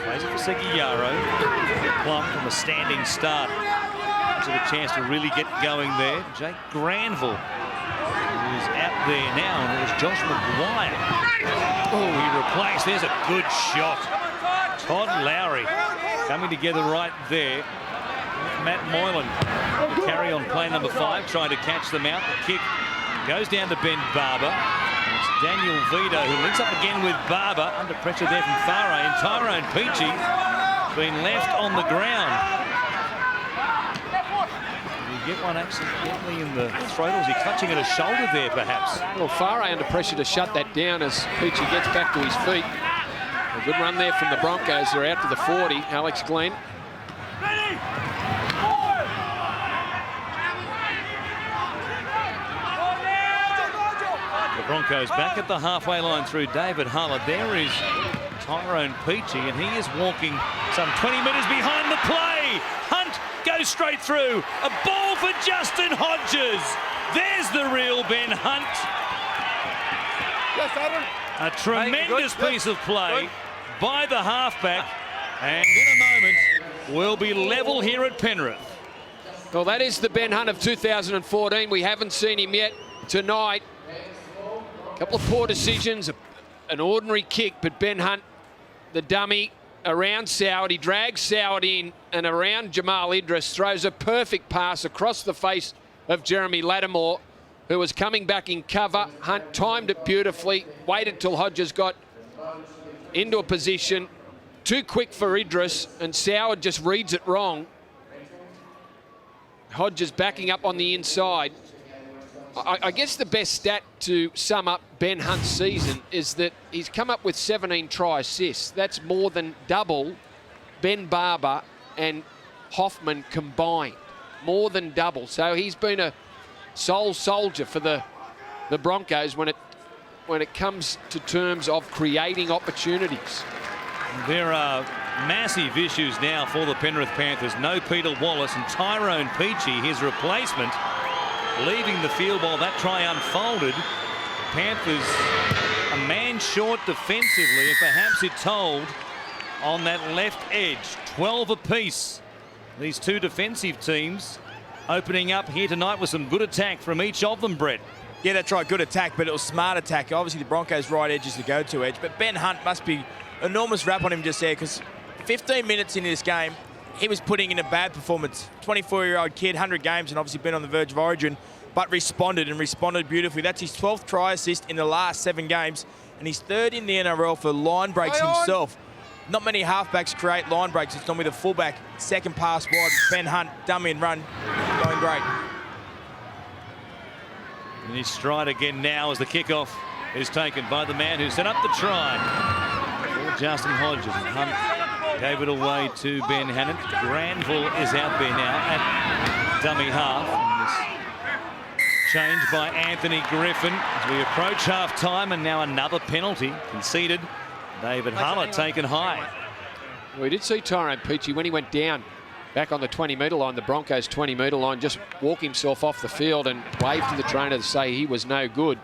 Plays it for Segeyaro. Plum from a standing start. Gives it a chance to really get going there. Jake Granville is out there now, and it was Josh McGuire. Oh, he replaced. There's a good shot. Todd Lowry coming together right there. Matt Moylan carry on play number 5, trying to catch them out. The kick goes down to Ben Barber. It's Daniel Vito who links up again with Barber. Under pressure there from Farray, and Tyrone Peachy being left on the ground. Did he get one accidentally in the throat, or was he clutching at a shoulder there perhaps? Well, Farray under pressure to shut that down as Peachy gets back to his feet. A good run there from the Broncos. They're out to the 40. Alex Glenn. The Broncos back at the halfway line through David Hullard. There is Tyrone Peachy, and he is walking some 20 metres behind the play. Hunt goes straight through. A ball for Justin Hodges. There's the real Ben Hunt. Yes, Adam. A tremendous piece of play by the halfback. And in a moment, we'll be level here at Penrith. Well, that is the Ben Hunt of 2014. We haven't seen him yet tonight. A couple of poor decisions, an ordinary kick, but Ben Hunt, the dummy, around Soward. He drags Soward in and around Jamal Idris, throws a perfect pass across the face of Jeremy Lattimore, who was coming back in cover. Hunt timed it beautifully, waited till Hodges got into a position. Too quick for Idris, and Soward just reads it wrong. Hodges backing up on the inside. I guess the best stat to sum up Ben Hunt's season is that he's come up with 17 try assists. That's more than double Ben Barber and Hoffman combined. More than double. So he's been a sole soldier for the Broncos when it comes to terms of creating opportunities. There are massive issues now for the Penrith Panthers. No Peter Wallace, and Tyrone Peachy, his replacement, leaving the field while that try unfolded. Panthers a man short defensively, and perhaps it told on that left edge. 12 apiece. These two defensive teams opening up here tonight with some good attack from each of them, Brett. Yeah, that's right. Good attack, but it was smart attack. Obviously, the Broncos' right edge is the go-to edge, but Ben Hunt must be enormous rap on him just there, because 15 minutes into this game, he was putting in a bad performance. 24-year-old kid, 100 games, and obviously been on the verge of Origin, but responded beautifully. That's his 12th try assist in the last 7 games, and he's 3rd in the NRL for line breaks himself. Not many halfbacks create line breaks. It's normally the fullback, second pass wide. Ben Hunt, dummy and run, going great. And his stride again now as the kickoff is taken by the man who set up the try. Justin Hodges, and Hunt gave it away to Ben Hannant. Granville is out there now at dummy half. Changed by Anthony Griffin as we approach half-time, and now another penalty conceded. David Huller taken high. We did see Tyrone Peachy when he went down back on the 20-metre line, the Broncos' 20-metre line, just walk himself off the field and wave to the trainer to say he was no good.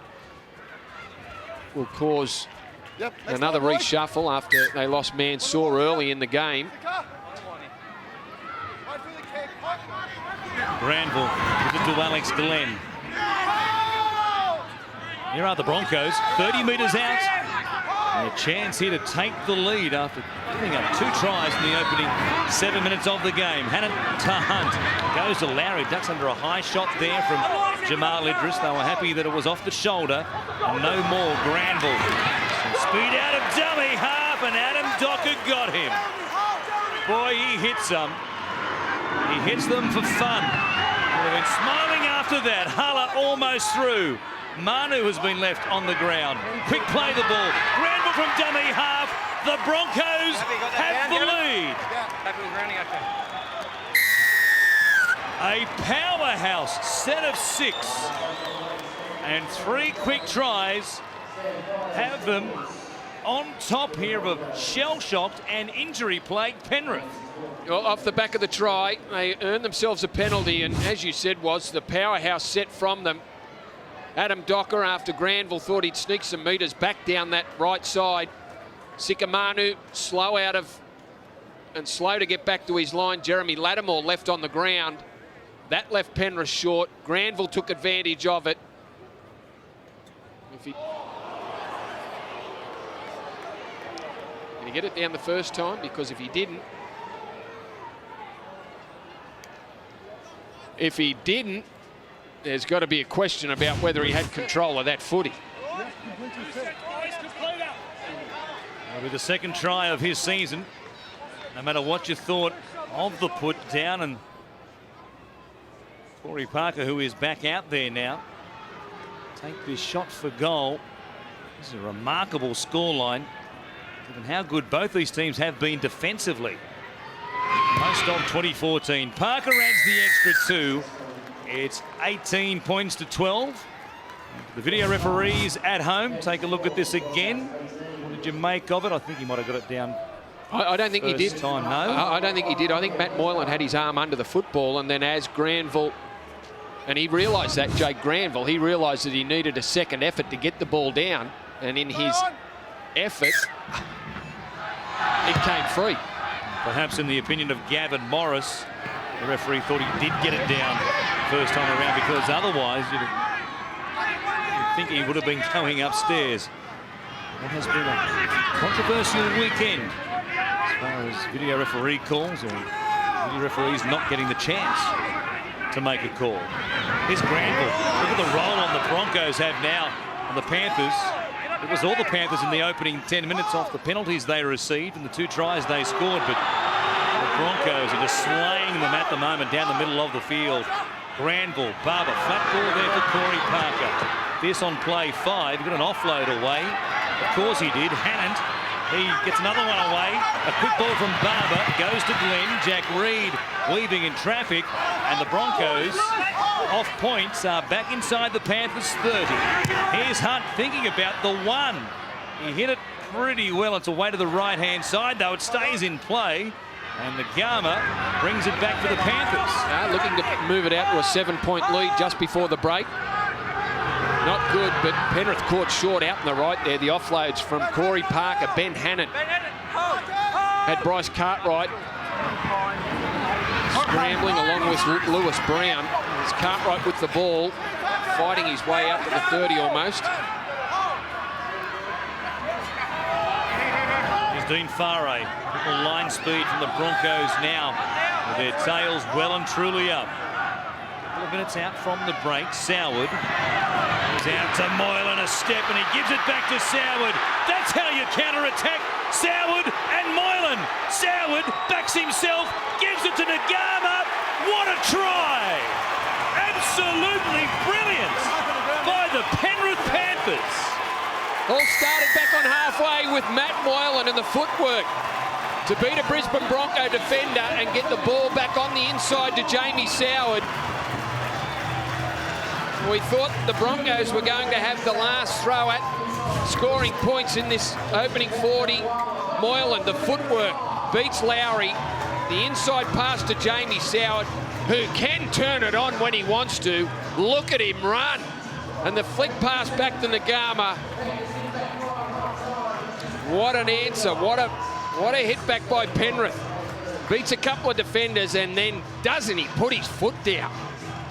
Will cause another reshuffle after they lost Mansour early in the game. Granville gives it to Alex Glenn. Here are the Broncos, 30 metres out. And a chance here to take the lead after giving up 2 tries in the opening 7 minutes of the game. Hannant to Hunt. Goes to Lowry. Ducks under a high shot there from Jamal Idris. They were happy that it was off the shoulder. And no more. Granville. Some speed out of dummy half, and Adam Docker got him. Boy, he hits them. He hits them for fun. Would have been smiling after that. Huller almost through. Manu has been left on the ground. Quick play the ball. Granville from dummy half. The Broncos have the lead. A powerhouse set of 6. And 3 quick tries have them on top here of a shell-shocked and injury-plagued Penrith. Well, off the back of the try, they earned themselves a penalty, and as you said, was the powerhouse set from them. Adam Docker, after Granville thought he'd sneak some metres back down that right side. Sikamanu slow out of and slow to get back to his line. Jeremy Lattimore left on the ground. That left Penrith short. Granville took advantage of it. Can he get it down the first time? Because if he didn't, there's got to be a question about whether he had control of that footy. With the second try of his season, no matter what you thought of the put down, and Corey Parker, who is back out there now, take this shot for goal. This is a remarkable scoreline, given how good both these teams have been defensively. Most of 2014. Parker adds the extra 2. It's 18 points to 12. The video referees at home take a look at this again. did you make of it? I think he might have got it down. I don't think he did. Time, no? I don't think he did. I think Matt Moylan had his arm under the football, and then as Granville, and he realised that, Jake Granville, he realised that he needed a second effort to get the ball down, and in his effort, it came free. Perhaps in the opinion of Gavin Morris, the referee thought he did get it down first time around, because otherwise you'd think he would have been going upstairs. What has been a controversial weekend as far as video referee calls, or video referees not getting the chance to make a call. Here's Granville. Look at the roll on the Broncos have now on the Panthers. It was all the Panthers in the opening 10 minutes off the penalties they received and the 2 tries they scored, but the Broncos are just slaying them at the moment down the middle of the field. Granville, Barber, flat ball there for Corey Parker. This on play 5, he got an offload away. Of course he did. Hannant, he gets another one away. A quick ball from Barber, goes to Glenn. Jack Reed weaving in traffic, and the Broncos off points are back inside the Panthers 30. Here's Hunt thinking about the 1. He hit it pretty well. It's away to the right-hand side, though. It stays in play, and the Gama brings it back for the Panthers. Looking to move it out to a 7-point lead just before the break. Not good, but Penrith caught short out in the right there. The offloads from Corey Parker, Ben Hannant. Had Bryce Cartwright scrambling along with Lewis Brown. It's Cartwright with the ball, fighting his way up to the 30 almost. Here's Dean Farray. Little line speed from the Broncos now, with their tails well and truly up. A couple of minutes out from the break. Soward is out to Moylan, a step, and he gives it back to Soward. That's how you counter-attack. Soward and Moylan. Soward backs himself, gives it to Nagama. What a try! Absolutely brilliant by the Penrith Panthers. All started back on halfway with Matt Moylan and the footwork to beat a Brisbane Bronco defender and get the ball back on the inside to Jamie Soward. We thought the Broncos were going to have the last throw at scoring points in this opening 40. Moylan, the footwork, beats Lowry. The inside pass to Jamie Soward, who can turn it on when he wants to. Look at him run. And the flick pass back to Nagama. What an answer. What a hit back by Penrith. Beats a couple of defenders, and then doesn't he put his foot down?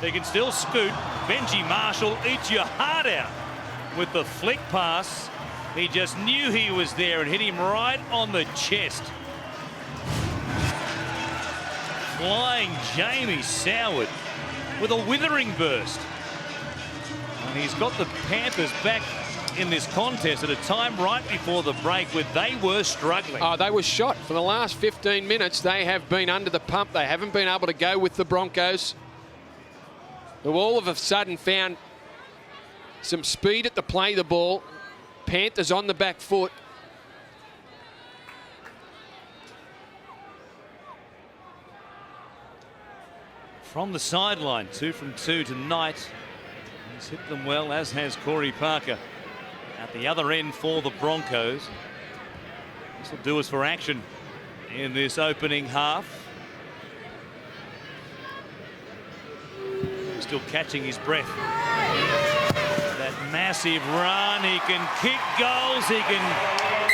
They can still scoot. Benji Marshall eats your heart out with the flick pass. He just knew he was there and hit him right on the chest. Flying Jamie Soward with a withering burst. And he's got the Panthers back in this contest at a time right before the break where they were struggling. Oh, they were shot. For the last 15 minutes, they have been under the pump. They haven't been able to go with the Broncos, who all of a sudden found some speed at the play the ball. Panthers on the back foot. From the sideline, 2 from 2 tonight. He's hit them well, as has Corey Parker. At the other end for the Broncos. This will do us for action in this opening half. Still catching his breath. That massive run. He can kick goals. He can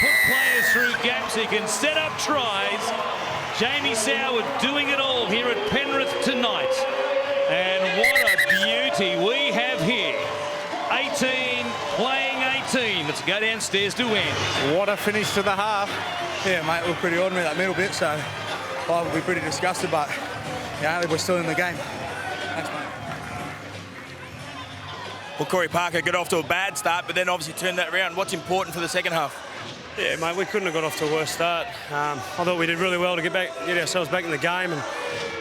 put players through gaps. He can set up tries. Jamie Soward doing it all here at Penrith tonight. And what a beauty we have here. 18 playing 18. Let's go downstairs to end. What a finish to the half. Yeah, mate, looked pretty ordinary that middle bit, so I would be pretty disgusted, but yeah, we're still in the game. Thanks, mate. Well, Corey Parker got off to a bad start, but then obviously turned that around. What's important for the second half? Yeah, mate, we couldn't have got off to a worse start. I thought we did really well to get ourselves back in the game,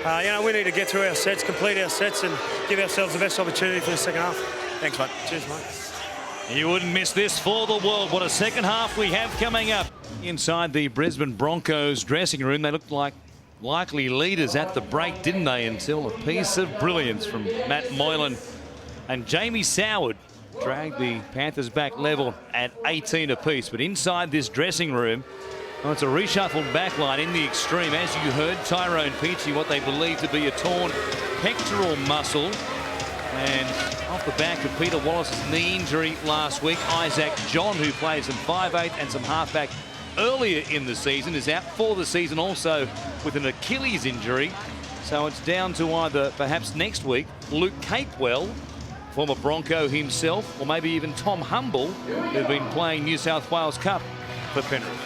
and we need to get through our sets, complete our sets, and give ourselves the best opportunity for the second half. Thanks, mate. Cheers, mate. You wouldn't miss this for the world. What a second half we have coming up. Inside the Brisbane Broncos dressing room, they looked like likely leaders at the break, didn't they? Until a piece of brilliance from Matt Moylan and Jamie Soward dragged the Panthers back level at 18 apiece. But inside this dressing room, well, it's a reshuffled backline in the extreme. As you heard, Tyrone Peachey, what they believe to be a torn pectoral muscle. And off the back of Peter Wallace's knee injury last week, Isaac John, who plays some 5'8" and some halfback earlier in the season, is out for the season also with an Achilles injury. So it's down to either perhaps next week Luke Capewell, former Bronco himself, or maybe even Tom Humble, who've been playing New South Wales Cup for Penrith.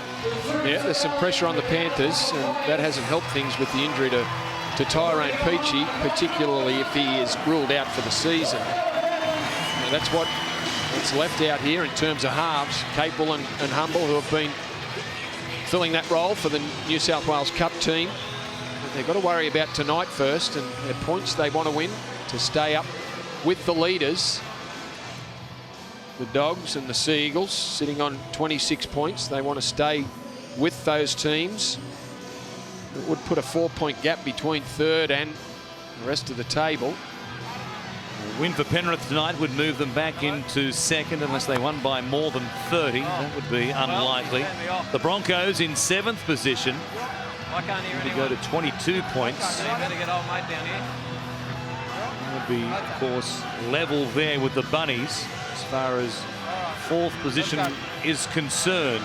Yeah, there's some pressure on the Panthers, and that hasn't helped things with the injury to Tyrone Peachey, particularly if he is ruled out for the season. Now, that's what's left out here in terms of halves. Capewell and Humble, who have been filling that role for the New South Wales Cup team. But they've got to worry about tonight first, and their points they want to win to stay up with the leaders. The Dogs and the Sea Eagles sitting on 26 points. They want to stay with those teams. It would put a 4-point gap between third and the rest of the table. A win for Penrith tonight would move them back into second unless they won by more than 30. That would be unlikely. The Broncos in 7th position. They go to 22 points. Would be, of course, level there with the Bunnies as far as 4th position is concerned.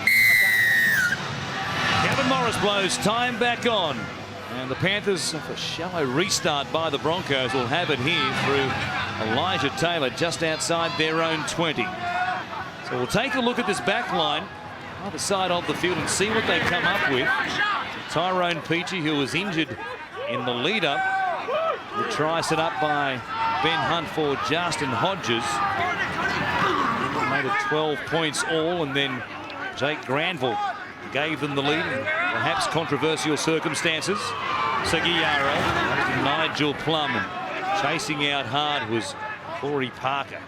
Kevin Morris blows time back on, and the Panthers, a shallow restart by the Broncos, will have it here through Elijah Taylor just outside their own 20. So we'll take a look at this back line either side of the field and see what they come up with. Tyrone Peachey, who was injured in the lead-up. The try set up by Ben Hunt for Justin Hodges. Made it 12 points all, and then Jake Granville gave them the lead in perhaps controversial circumstances. Seguiaro, Nigel Plum, and chasing out hard was Corey Parker.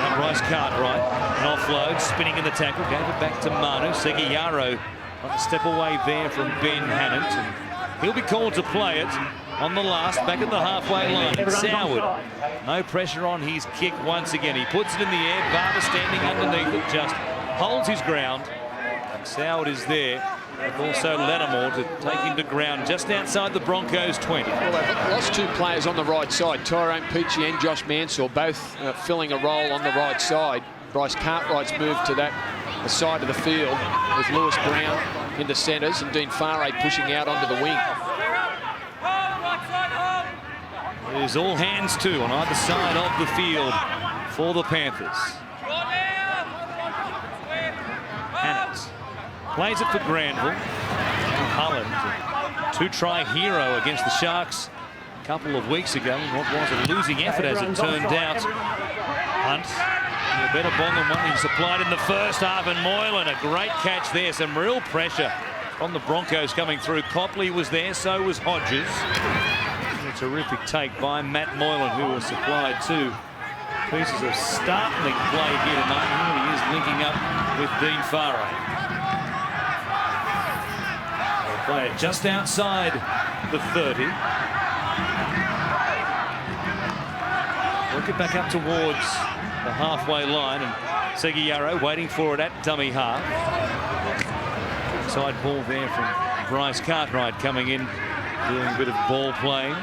And Bryce Cartwright, an offload, spinning in the tackle, gave it back to Manu. Seguiaro on the step away there from Ben Hannant, and he'll be called to play it on the last, back at the halfway line. Soward, no pressure on his kick once again. He puts it in the air. Barber standing underneath it, just holds his ground. And Soward is there, with also Lattimore to take him to ground just outside the Broncos 20. Well, they've lost 2 players on the right side. Tyrone Peachey and Josh Mansell both filling a role on the right side. Bryce Cartwright's moved to that side of the field with Lewis Brown in the centres and Dean Farray pushing out onto the wing. It is all hands too on either side of the field for the Panthers. Hannett plays it for Granville. Holland, 2-try hero against the Sharks a couple of weeks ago. What was a losing effort as it turned out. Hunt, a better ball than one he supplied in the first half, and Moylan, a great catch there. Some real pressure on the Broncos coming through. Copley was there, so was Hodges. A terrific take by Matt Moylan, who was supplied 2 pieces of startling play here tonight. Here he is linking up with Dean Farray. They'll play it just outside the 30. Work it back up towards the halfway line, and Seguiaro waiting for it at dummy half. Side ball there from Bryce Cartwright coming in, doing a bit of ball playing.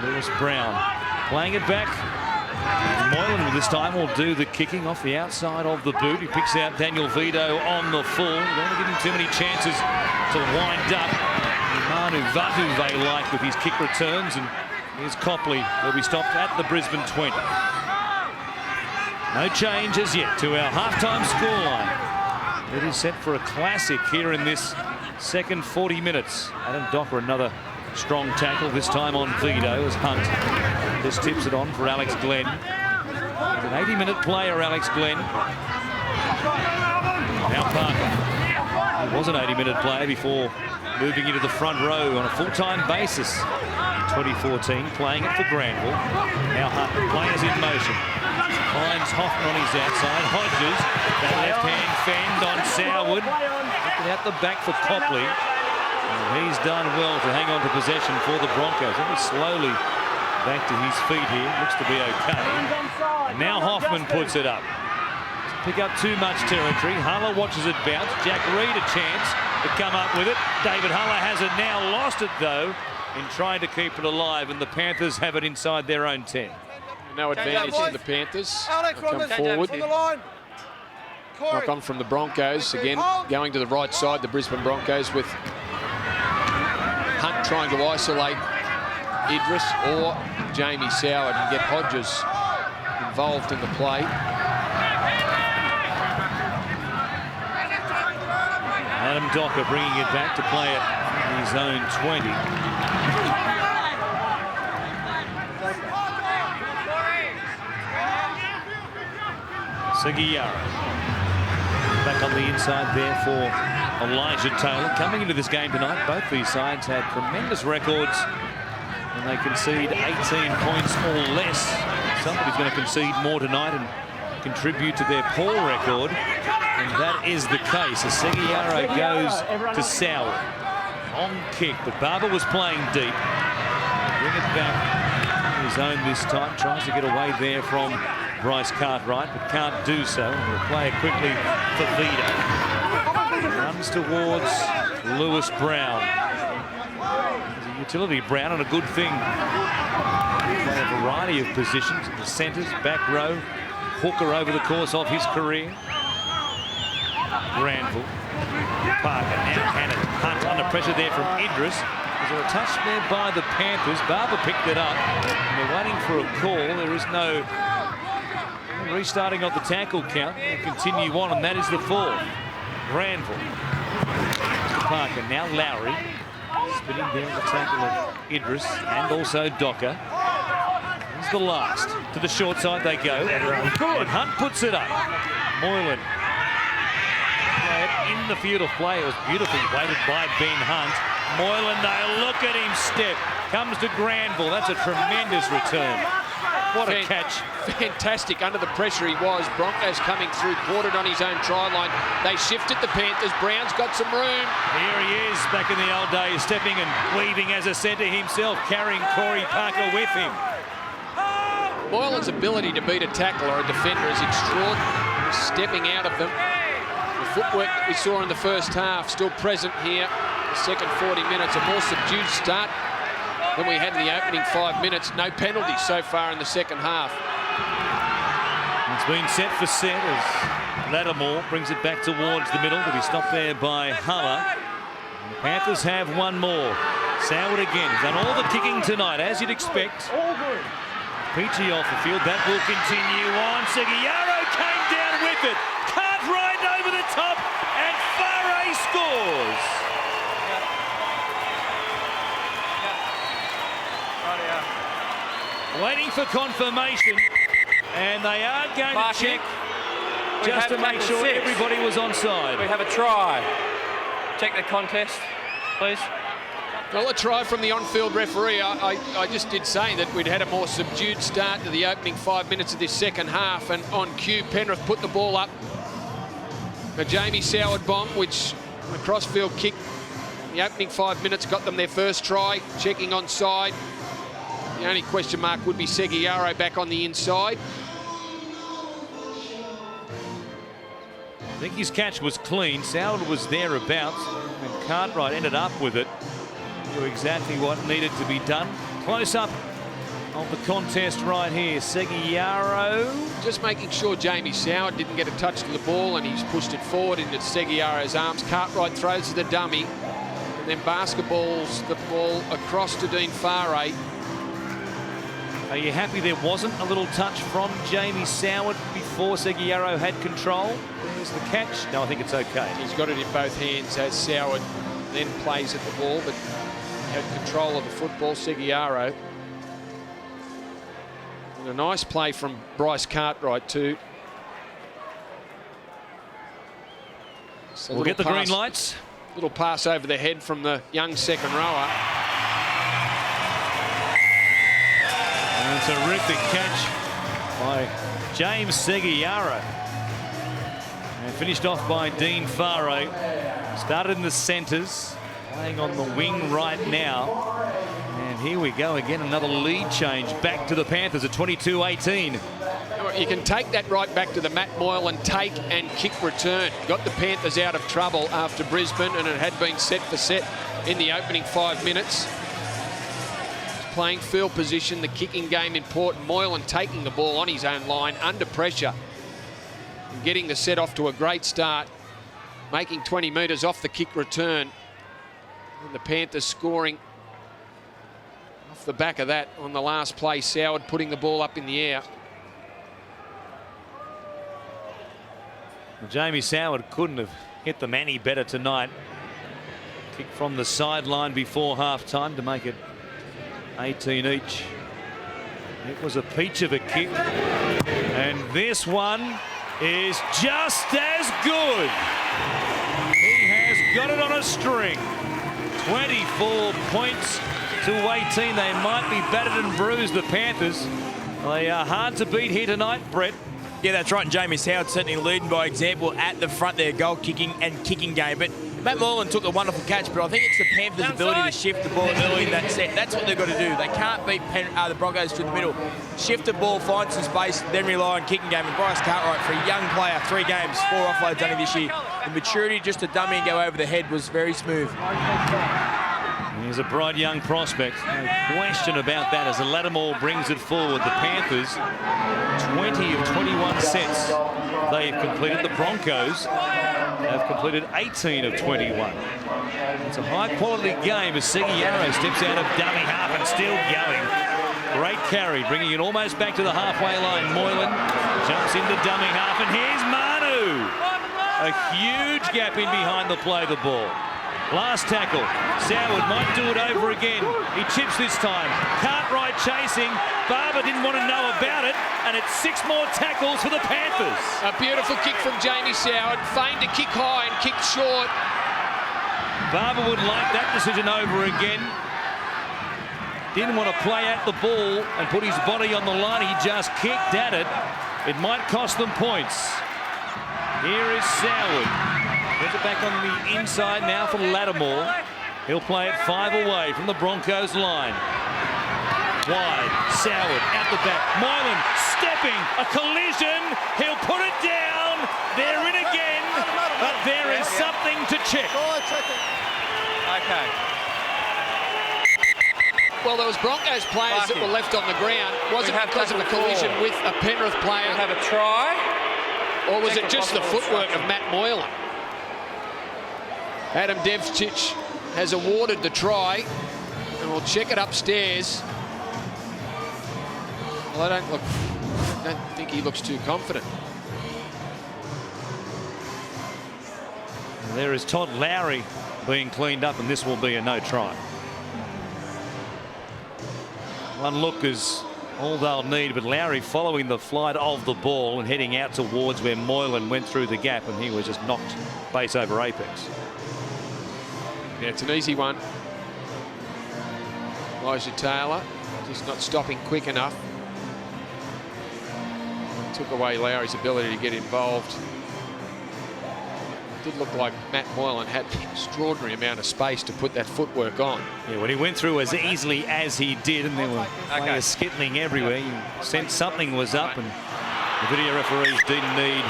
Lewis Brown playing it back. Moylan this time will do the kicking off the outside of the boot. He picks out Daniel Vito on the full. Don't want to give him too many chances to wind up. Manu Vatuve like with his kick returns, and here's Copley, who will be stopped at the Brisbane 20. No change as yet to our halftime scoreline. It is set for a classic here in this second 40 minutes. Adam Docker, another strong tackle, this time on Vito as Hunt just tips it on for Alex Glenn. An 80-minute player, Alex Glenn. Now Parker. He was an 80-minute player before moving into the front row on a full-time basis in 2014, playing it for Granville. Now Hunt, players in motion. Finds Hoffman on his outside. Hodges, that left-hand fend on Soward. Looking out the back for Copley. And he's done well to hang on to possession for the Broncos. Very slowly back to his feet here. Looks to be okay. And now Hoffman puts it up. Pick up too much territory. Huller watches it bounce. Jack Reed a chance to come up with it. David Huller has it now. Lost it though in trying to keep it alive, and the Panthers have it inside their own 10. No advantage to the Panthers. Come forward. Knock on from the Broncos. Again, going to the right side, the Brisbane Broncos, with Hunt trying to isolate Idris or Jamie Soward and get Hodges involved in the play. Adam Docker bringing it back to play at his own 20. Seguiaro back on the inside there for Elijah Taylor. Coming into this game tonight, both these sides had tremendous records and they concede 18 points or less. Somebody's going to concede more tonight and contribute to their poor record, and that is the case as Seguiaro goes to Soward. On kick, but Barber was playing deep. Bring it back on his own this time. Tries to get away there from Bryce Cartwright, but can't do so. We'll play it quickly for Vito. Runs towards Lewis Brown. He's a utility Brown, and a good thing. Play a variety of positions in the centres, back row, hooker over the course of his career. Granville. Parker now handed Hunt under pressure there from Idris. Is there a touch there by the Panthers? Barber picked it up. And they're waiting for a call. There is no restarting of the tackle count. They'll continue on, and that is the fourth. Granville. Parker, now Lowry. Spinning there in the tackle of Idris and also Docker. Here's the last. To the short side they go. And Hunt puts it up. Moylan. In the field of play. It was beautifully weighted by Ben Hunt. Moylan, though, look at him step. Comes to Granville. That's a tremendous return. What a catch. Fantastic. Under the pressure he was. Broncos coming through, quartered on his own try line. They shifted the Panthers. Brown's got some room. Here he is, back in the old days, stepping and weaving as a centre himself, carrying Corey Parker with him. Moylan's ability to beat a tackle or a defender is extraordinary. Stepping out of them. The footwork that we saw in the first half still present here. The second 40 minutes, a more subdued start than we had in the opening 5 minutes. No penalties so far in the second half. It's been set for set as Lattimore brings it back towards the middle, but he's stopped there by Huller. And the Panthers have one more. Soward again. He's done all the kicking tonight, as you'd expect. Peachy off the field. That will continue on. Seguiaro came down with it. Cartwright over the top, and Farre scores. Waiting for confirmation, and they are going to check just to make sure everybody was onside. We have a try. Check the contest, please. Well, a try from the on-field referee. I just did say that we'd had a more subdued start to the opening 5 minutes of this second half, and on cue, Penrith put the ball up. A Jamie Soward bomb, which a crossfield kick in the opening 5 minutes got them their first try, checking onside. The only question mark would be Seguiaro back on the inside. I think his catch was clean. Soward was thereabouts, and Cartwright ended up with it. Knew exactly what needed to be done. Close up of the contest right here. Seguiaro. Just making sure Jamie Soward didn't get a touch to the ball, and he's pushed it forward into Seguiaro's arms. Cartwright throws to the dummy, and then basketballs the ball across to Dean Farre. Are you happy there wasn't a little touch from Jamie Soward before Seguiaro had control? There's the catch. No, I think it's okay. He's got it in both hands as Soward then plays at the ball, but had control of the football, Seguiaro. And a nice play from Bryce Cartwright too. So we'll get the green lights. Little pass over the head from the young second rower. And a terrific catch by James Seguiaro. And finished off by Dean Farre. Started in the centres. playing on the wing right now. And here we go again, another lead change back to the Panthers at 22-18. You can take that right back to the Matt Moylan take and kick return. Got the Panthers out of trouble after Brisbane, and it had been set for set in the opening 5 minutes. Playing field position, the kicking game important. Moylan taking the ball on his own line under pressure and getting the set off to a great start, making 20 metres off the kick return. And the Panthers scoring off the back of that on the last play. Soward putting the ball up in the air. Well, Jamie Soward couldn't have hit them any better tonight. Kick from the sideline before half-time to make it 18 each. It was a peach of a kick. And this one is just as good. He has got it on a string. 24 points to 18. They might be battered and bruised, the Panthers. They are hard to beat here tonight, Brett. Yeah, that's right. And Jamie Soward certainly leading by example at the front there, goal kicking and kicking game. But Matt Moylan took a wonderful catch, but I think it's the Panthers' ability to shift the ball early in that set. That's what they've got to do. They can't beat the Broncos through the middle. Shift the ball, find some space, then rely on kicking game. And Bryce Cartwright, for a young player, 3 games, 4 offloads only this year. The maturity just to dummy and go over the head was very smooth. He's a bright young prospect, no question about that, as the Lattimore brings it forward. The Panthers, 20 of 21 sets they've completed. The Broncos have completed 18 of 21. It's a high-quality game as Seguiaro steps out of dummy half and still going. Great carry, bringing it almost back to the halfway line. Moylan jumps into dummy half, and here's Manu. A huge gap in behind the play the ball. Last tackle. Soward might do it over again. He chips this time. Cartwright chasing. Barber didn't want to know about it, and it's 6 more tackles for the Panthers. A beautiful kick from Jamie Soward. Feigned to kick high and kicked short. Barber would like that decision over again. Didn't want to play at the ball and put his body on the line. He just kicked at it. It might cost them points. Here is Soward. Gets it back on the inside now for Lattimore. He'll play it 5 away from the Broncos line. Wide, Soward out the back. Moylan stepping, a collision. He'll put it down. They're in again, but there is something to check. Okay. Well, there was Broncos players that were left on the ground. Was it because of a collision with a Penrith player? We have a try. Or was it just the footwork of Matt Moylan? Adam Devcich has awarded the try, and we'll check it upstairs. Well, I don't think he looks too confident. There is Todd Lowry being cleaned up, and this will be a no try. One look is all they'll need, but Lowry following the flight of the ball and heading out towards where Moylan went through the gap, and he was just knocked base over apex. Yeah, it's an easy one. Elijah Taylor just not stopping quick enough. Took away Lowry's ability to get involved. It did look like Matt Moylan had an extraordinary amount of space to put that footwork on. Yeah, when he went through as easily as he did, and there were players skittling everywhere, you sensed something was up, and the video referees didn't need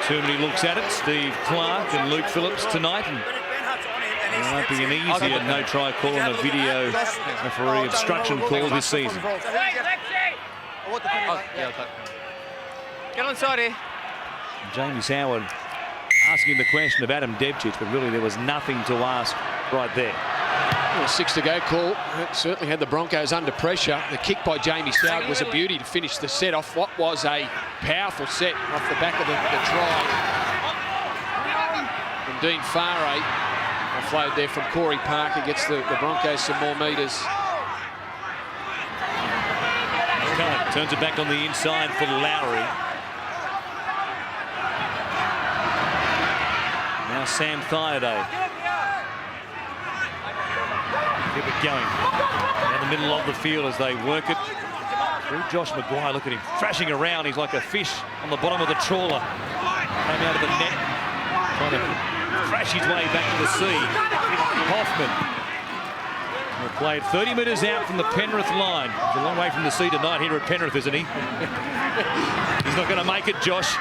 too many looks at it. Steve Clark and Luke Phillips tonight, and it won't be an easier no try call on a video referee obstruction call this season. Get on side here. Jamie Soward asking the question of Adam Devcich, but really there was nothing to ask right there. Well, 6 to go call. It certainly had the Broncos under pressure. The kick by Jamie Soward was a beauty to finish the set off what was a powerful set off the back of the try. And Dean Farray offload there from Corey Parker gets the Broncos some more metres. Turns it back on the inside for Lowry. Now Sam Thaiday. Keep it going. Down the middle of the field as they work it through Josh Maguire. Look at him thrashing around. He's like a fish on the bottom of the trawler. Came out of the net, trying to thrash his way back to the sea. Hoffman. We'll play it 30 metres out from the Penrith line. He's a long way from the sea tonight here at Penrith, isn't he? He's not going to make it, Josh.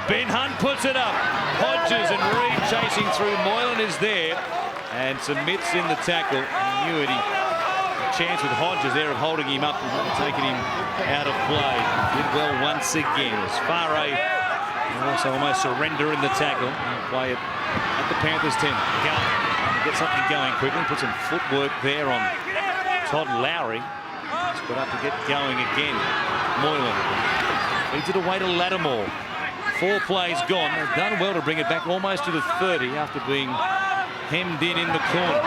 Ben Hunt puts it up. Hodges and Reid chasing through. Moylan is there and submits in the tackle. Knew it. A chance with Hodges there of holding him up and taking him out of play. Did well once again. As Farah also almost surrender in the tackle. Play it at the Panthers 10. Get something going quickly. Put some footwork there on Todd Lowry. He's got up to get going again. Moylan feeds it away to Lattimore. 4 plays gone. They've done well to bring it back almost to the 30 after being hemmed in the corner.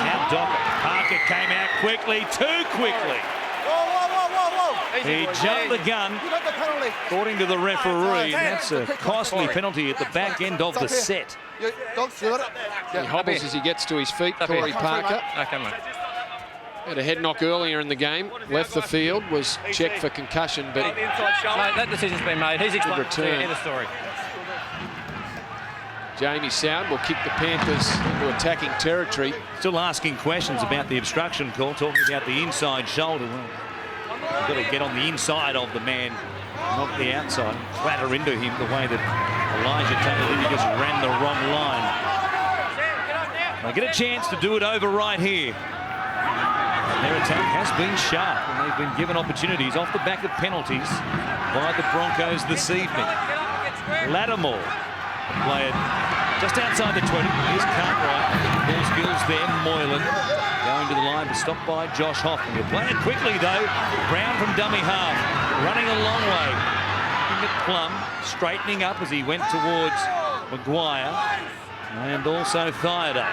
Now Docker. Parker came out quickly, too quickly. He jumped the gun, according to the referee. That's a costly penalty at the back end of the set. He hobbles as he gets to his feet, Corey Parker. Had a head knock earlier in the game, left the field, was checked for concussion, but that decision's been made. He's explained the story. Jamie Soward will kick the Panthers into attacking territory. Still asking questions about the obstruction call, talking about the inside shoulder. Well, you've got to get on the inside of the man, not the outside. Clatter into him the way that Elijah Taylor did. He just ran the wrong line. They get a chance to do it over right here. Their attack has been sharp, and they've been given opportunities off the back of penalties by the Broncos this evening. Lattimore play it just outside the 20. Here's Cartwright. Ball skills there. Moylan going to the line, but stopped by Josh Hoffman. He'll play it quickly, though. Brown from dummy half, running a long way. Looking at Plum, straightening up as he went towards Maguire, and also Thiaday.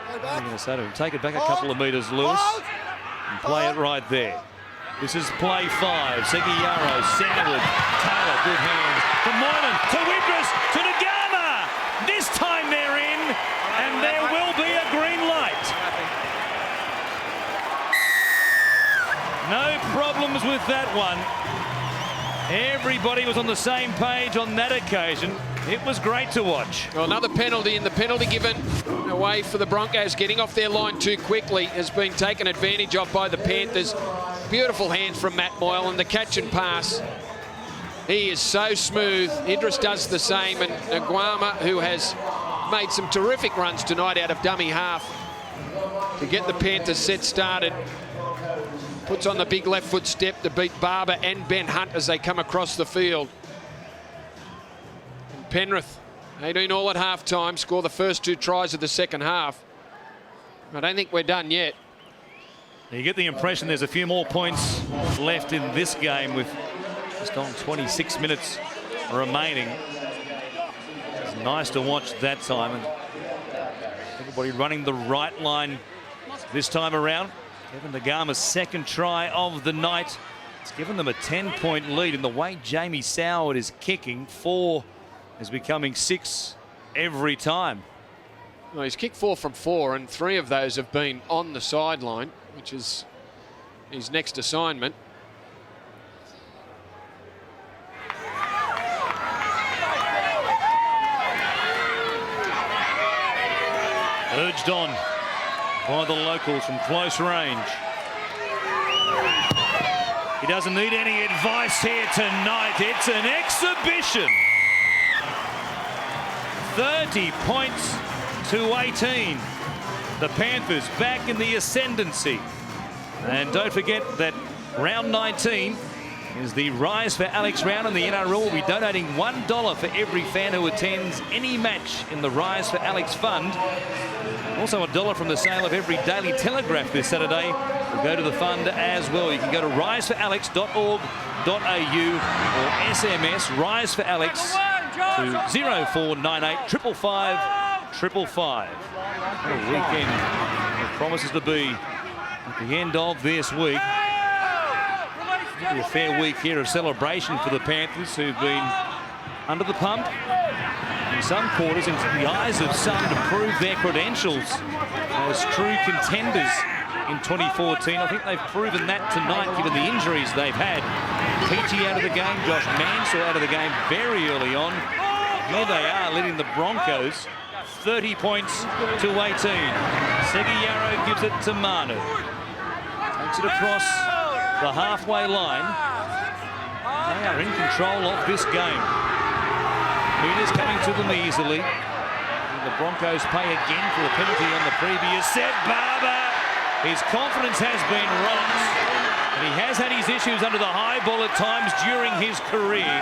What are you going to say to him? Take it back a couple of metres, Lewis, and play it right there. This is play 5. Seguiaro, Sandwood, Taylor, good hands. From Moylan to Widris, to Nagama. This time they're in, and there will be a green light. No problems with that one. Everybody was on the same page on that occasion. It was great to watch. Well, another penalty, and the penalty given away for the Broncos getting off their line too quickly has been taken advantage of by the Panthers. Beautiful hands from Matt Moylan, the catch and pass. He is so smooth. Idris does the same, and Nguama, who has made some terrific runs tonight out of dummy half to get the Panthers set started. Puts on the big left foot step to beat Barber and Ben Hunt as they come across the field. And Penrith, 18 all at half-time, score the first 2 tries of the second half. I don't think we're done yet. You get the impression there's a few more points left in this game with just on 26 minutes remaining. It's nice to watch that time, and everybody running the right line this time around. Kevin Nagama's second try of the night. It's given them a 10-point lead, and the way Jamie Soward is kicking, 4 is becoming 6 every time. Well, he's kicked 4 from 4, and 3 of those have been on the sideline, which is his next assignment. Urged on by the locals from close range. He doesn't need any advice here tonight. It's an exhibition. 30 points to 18. The Panthers back in the ascendancy. And don't forget that round 19 is the Rise for Alex round, and the NRL will be donating $1 for every fan who attends any match in the Rise for Alex fund. Also $1 from the sale of every Daily Telegraph this Saturday will go to the fund as well. You can go to riseforalex.org.au or SMS Rise for Alex to 0498 555 555. What a weekend it promises to be at the end of this week. It'll be a fair week here of celebration for the Panthers, who've been under the pump in some quarters, into the eyes of some, to prove their credentials as true contenders in 2014. I think they've proven that tonight, given the injuries they've had. Peachy out of the game, Josh Mansell out of the game very early on. Here they are leading the Broncos 30 points to 18. Seguiaro gives it to Manu. Takes it across the halfway line. They are in control of this game. Peters coming to them easily. And the Broncos pay again for the penalty on the previous set. Barber, his confidence has been rocked. And he has had his issues under the high ball at times during his career.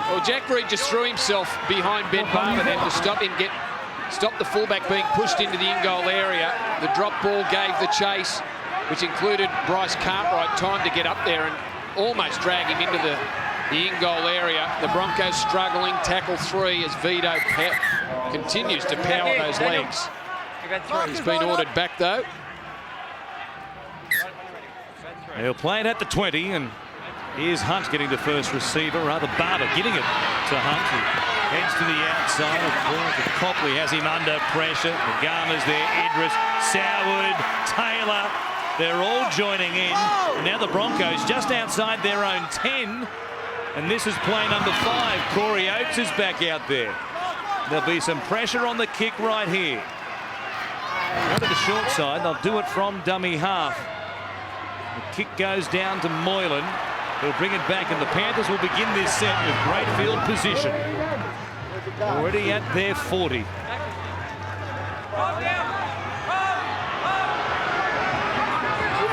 Well, Jack Reed just threw himself behind Ben Barber then to stop the fullback being pushed into the in-goal area. The drop ball gave the chase, which included Bryce Cartwright time to get up there and almost drag him into the in-goal area. The Broncos struggling, tackle 3 as Vito continues to power those legs. He's been ordered back though. He'll play it at the 20, and here's Hunt getting the first receiver, rather Barber getting it to Hunt, who heads to the outside. Of course, Copley has him under pressure. The Garmers there, Idris, Soward, Taylor, they're all joining in. And now the Broncos just outside their own 10, and this is play number 5. Corey Oates is back out there. There'll be some pressure on the kick right here. Go to the short side, they'll do it from dummy half. The kick goes down to Moylan. He'll bring it back, and the Panthers will begin this set with great field position. Already at their 40.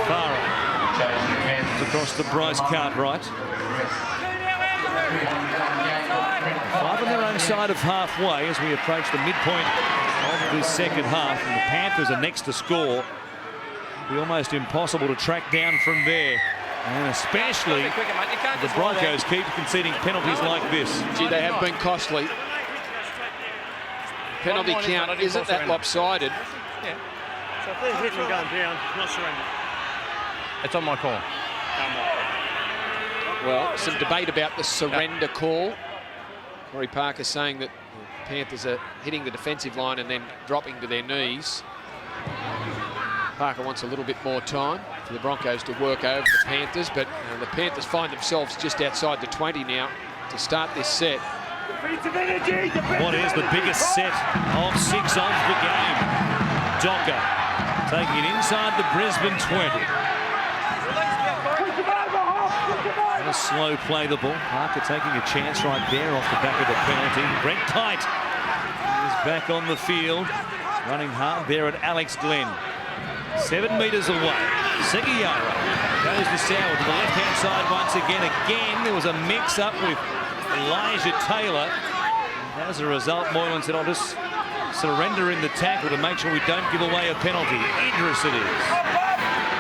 Farah across to Bryce Cartwright. 5 on their own side of halfway as we approach the midpoint of this second half, and the Panthers are next to score. It'll be almost impossible to track down from there. And especially the Broncos keep conceding penalties like this. Gee, they have been costly. Penalty count isn't that lopsided. Yeah. So if there's written going down, not surrender. It's on my call. Well, some debate about the surrender call. Corey Parker saying that the Panthers are hitting the defensive line and then dropping to their knees. Parker wants a little bit more time for the Broncos to work over the Panthers, but the Panthers find themselves just outside the 20 now to start this set. What is the biggest set of 6 of the game? Docker taking it inside the Brisbane 20. A slow play the ball. Parker taking a chance right there off the back of the penalty. Brent Kite is back on the field, running hard there at Alex Glenn. 7 metres away. Seguiaro goes to Soward to the left-hand side once again. Again, there was a mix-up with Elijah Taylor. And as a result, Moylan said, I'll just surrender in the tackle to make sure we don't give away a penalty. Idris it is.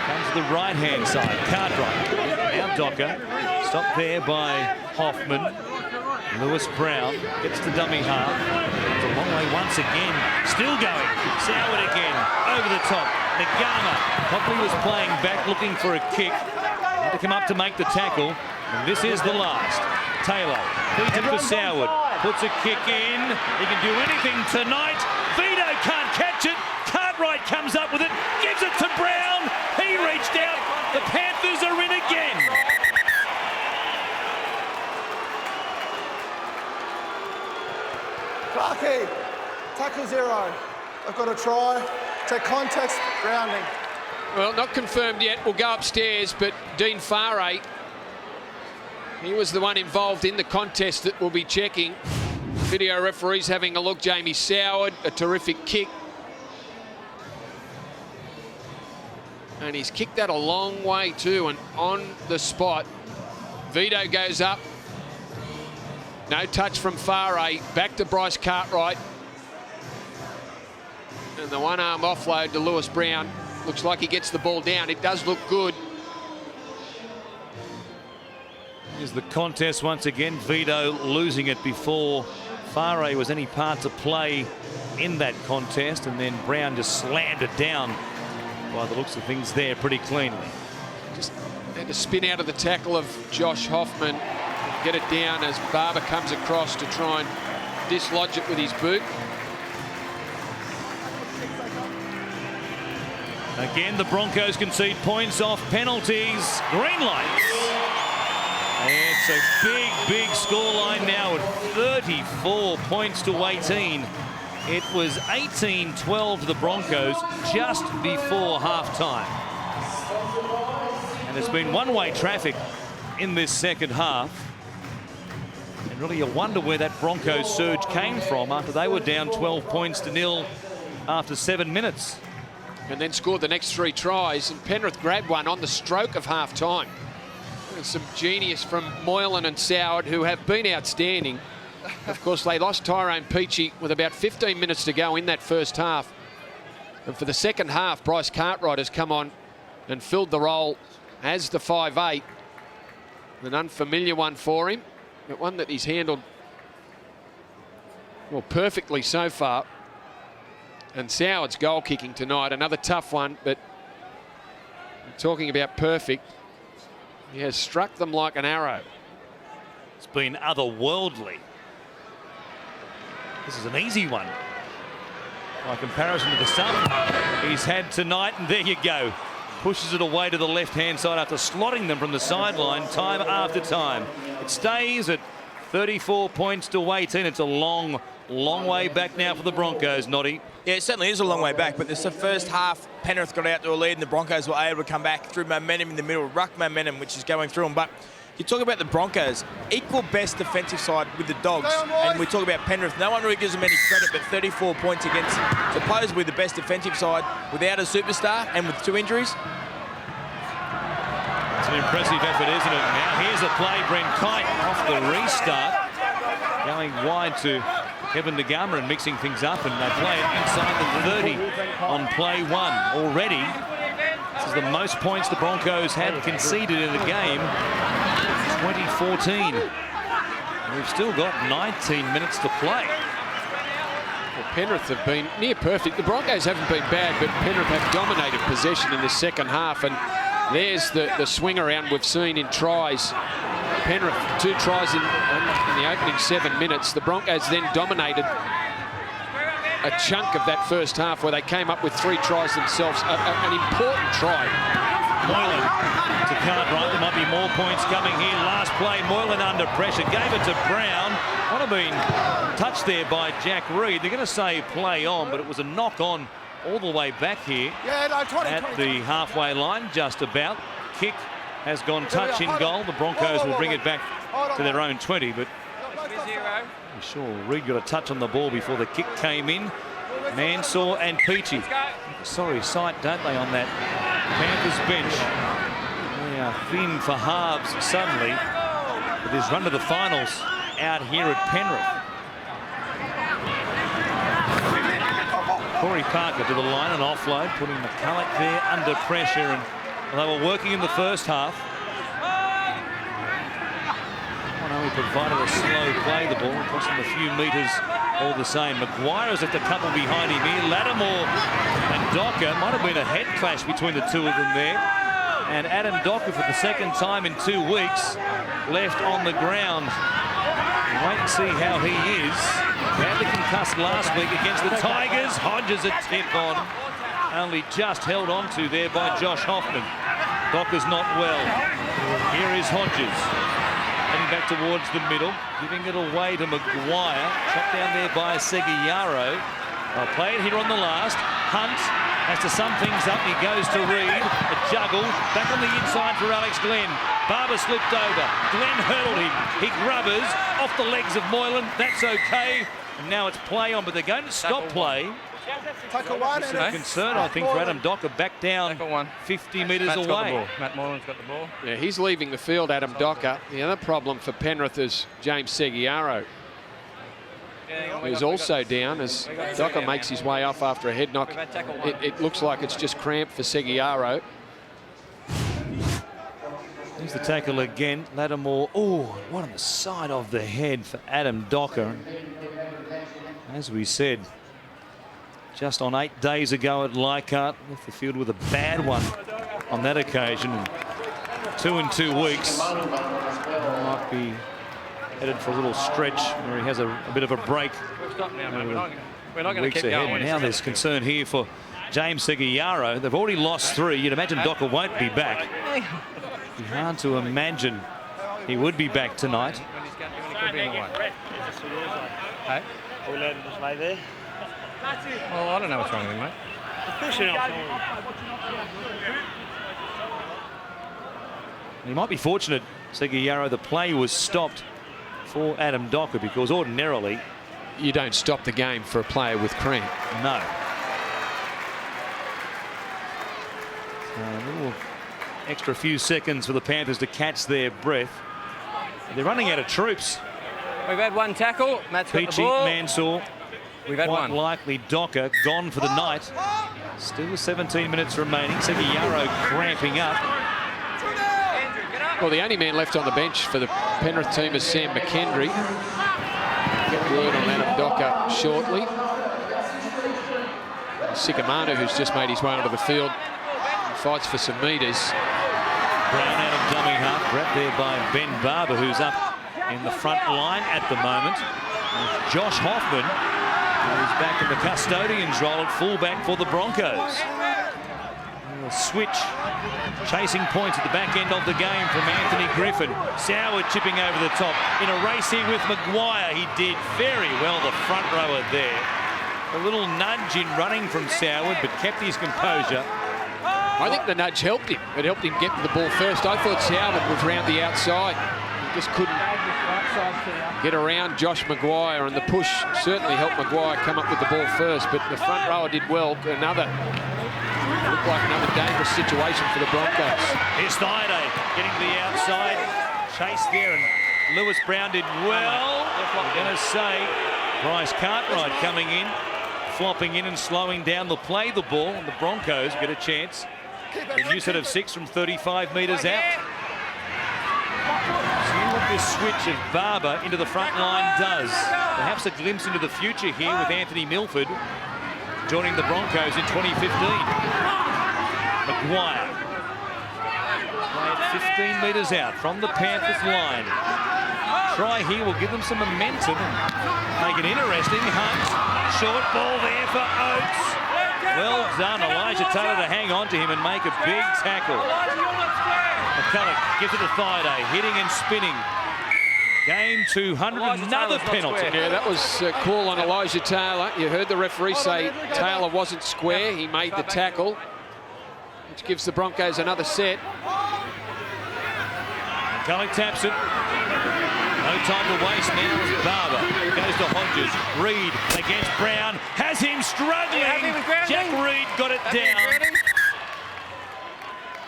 Comes to the right-hand side. Cartwright. Now Docker. Stopped there by Hoffman. Lewis Brown gets to dummy half. It's a long way once again. Still going. Soward again. Over the top. Nagama. Copley was playing back looking for a kick. Had to come up to make the tackle. And this is the last. Taylor feeds it for Soward. Puts a kick in. He can do anything tonight. Vito can't catch it. Cartwright comes up with it. Gives it to Brown. He reached out. The Panthers are in again. Clarkie, tackle 0. I've got a try. Take context, grounding. Well, not confirmed yet. We'll go upstairs, but Dean Farah, he was the one involved in the contest that we'll be checking. Video referee's having a look. Jamie Soward, a terrific kick. And he's kicked that a long way too, and on the spot. Vito goes up. No touch from Farah. Back to Bryce Cartwright. And the one-arm offload to Lewis Brown. Looks like he gets the ball down. It does look good. Here's the contest once again. Vito losing it before Farah was any part to play in that contest. And then Brown just slammed it down by the looks of things there pretty cleanly. Just had to spin out of the tackle of Josh Hoffman. Get it down as Barber comes across to try and dislodge it with his boot. Again, the Broncos concede points off penalties. Green lights. It's a big scoreline now at 34 points to 18. It was 18-12 to the Broncos just before half-time. And it's been one-way traffic in this second half. And really you wonder where that Broncos surge came from after they were down 12 points to nil after 7 minutes. And then scored the next 3 tries, and Penrith grabbed one on the stroke of half-time. Some genius from Moylan and Soward, who have been outstanding. Of course, they lost Tyrone Peachey with about 15 minutes to go in that first half. And for the second half, Bryce Cartwright has come on and filled the role as the 5'8". An unfamiliar one for him, but one that he's handled, well, perfectly so far. And Soward's goal kicking tonight, another tough one, but talking about perfect, he has struck them like an arrow. It's been otherworldly. This is an easy one by comparison to the stuff he's had tonight, and there you go. Pushes it away to the left-hand side after slotting them from the sideline time after time. It stays at 34 points to 18. It's a long way back now for the Broncos, Noddy. Yeah, it certainly is a long way back, but this is the first half. Penrith got out to a lead and the Broncos were able to come back through momentum in the middle, ruck momentum, which is going through them. But you talk about the Broncos, equal best defensive side with the Dogs, and we talk about Penrith. No one really gives them any credit, but 34 points against supposedly the best defensive side without a superstar and with 2 injuries. It's an impressive effort, isn't it? Now here's a play, Brent Kite off the restart, going wide to Kevin Nagama and mixing things up, and they play it inside the 30 on play 1 already. This is the most points the Broncos have conceded in the game, 2014. We've still got 19 minutes to play. Well, Penrith have been near perfect. The Broncos haven't been bad, but Penrith have dominated possession in the second half, and there's the swing around we've seen in tries. Penrith 2 tries in the opening 7 minutes. The Broncos then dominated a chunk of that first half where they came up with 3 tries themselves. An important try. Moylan to Cartwright. There might be more points coming here. Last play, Moylan under pressure. Gave it to Brown. Might have been touched there by Jack Reed. They're going to say play on, but it was a knock on all the way back here at the halfway line, just about. Kick has gone touch in goal. The Broncos will bring it back to their own 20, but I'm sure Reed got a touch on the ball before the kick came in. Mansour and Peachey. Sorry sight, don't they, on that Panthers bench. They are thin for halves suddenly with his run to the finals out here at Penrith. Corey Parker to the line, an offload, putting McCulloch there under pressure, and they were working in the first half. He provided a slow play. The ball cost him a few metres all the same. Maguire is at the couple behind him here. Lattimore and Docker. Might have been a head clash between the two of them there. And Adam Docker, for the second time in 2 weeks, left on the ground. Wait and see how he is. Badly concussed last week against the Tigers. Hodges a tip on. Only just held on to there by Josh Hoffman. Docker's not well. Here is Hodges. Heading back towards the middle, giving it away to Maguire. Chopped down there by Seguiaro. They'll play it here on the last. Hunt has to sum things up. He goes to Reed. A juggle. Back on the inside for Alex Glenn. Barber slipped over. Glenn hurdled him. He grubbers off the legs of Moylan. That's okay. And now it's play on, but they're going to stop play. It's a concern, I think, for Adam Docker, back down 50 metres away. Matt Moylan's got the ball. Yeah, he's leaving the field, Adam Docker. The other problem for Penrith is James Seguiaro, who's also down as Docker makes his way off after a head knock. It looks like it's just cramped for Seguiaro. Here's the tackle again. Lattimore. Oh, one on the side of the head for Adam Docker. As we said, just on 8 days ago at Leichhardt, left the field with a bad one on that occasion. And 2 in 2 weeks. Might be headed for a little stretch where he has a bit of a break. We're not going to keep going. Now there's concern here for James Seguiaro. They've already lost 3. You'd imagine Docker won't be back. It'd be hard to imagine he would be back tonight. Hey? Are we allowed to just lay there? Well, I don't know what's wrong with him, mate. Pushing off. He might be fortunate, Seguiaro, the play was stopped for Adam Docker, because ordinarily You don't stop the game for a player with cramp. no. So a little extra few seconds for the Panthers to catch their breath. They're running out of troops. We've had one tackle. Matt's got the Peachy, ball. Mansour, We've had quite one. likely Docker gone for the night. Still 17 minutes remaining. Seguiaro cramping up. Well, the only man left on the bench for the Penrith team is Sam McKendry. Get word on Adam Docker shortly. Sikamanu, who's just made his way onto the field, fights for some metres. Brown out of dummy half, grabbed there by Ben Barber, who's up in the front line at the moment. And Josh Hoffman, who's back in the custodian's role at fullback for the Broncos. A switch, chasing points at the back end of the game from Anthony Griffin. Soward chipping over the top. In a race here with Maguire, he did very well, the front rower there. A little nudge in running from Soward, but kept his composure. I think the nudge helped him. It helped him get to the ball first. I thought Soward was round the outside. He just couldn't get around Josh Maguire, and the push certainly helped Maguire come up with the ball first, but the front rower did well. Looked like another dangerous situation for the Broncos. Here's Thaiday getting to the outside. Chase there, and Lewis Brown did well. I'm going to say Bryce Cartwright coming in, flopping in and slowing down the play the ball, and the Broncos get a chance. A new set of 6 from 35 metres out. See what this switch of Barber into the front line does. Perhaps a glimpse into the future here with Anthony Milford joining the Broncos in 2015. Maguire. Play at 15 metres out from the Panthers line. Try here will give them some momentum and make it interesting. Hunt, short ball there for Oates. Well done, Elijah Taylor, to hang on to him and make a big tackle. McCulloch gives it to Thaiday, hitting and spinning. Game 200, another penalty. Yeah, that was a call on Elijah Taylor. You heard the referee say Taylor wasn't square. He made the tackle, which gives the Broncos another set. McCulloch taps it. No time to waste now as Barber goes to Hodges. Reed against Brown. Has him struggling. Jack Reed got it down.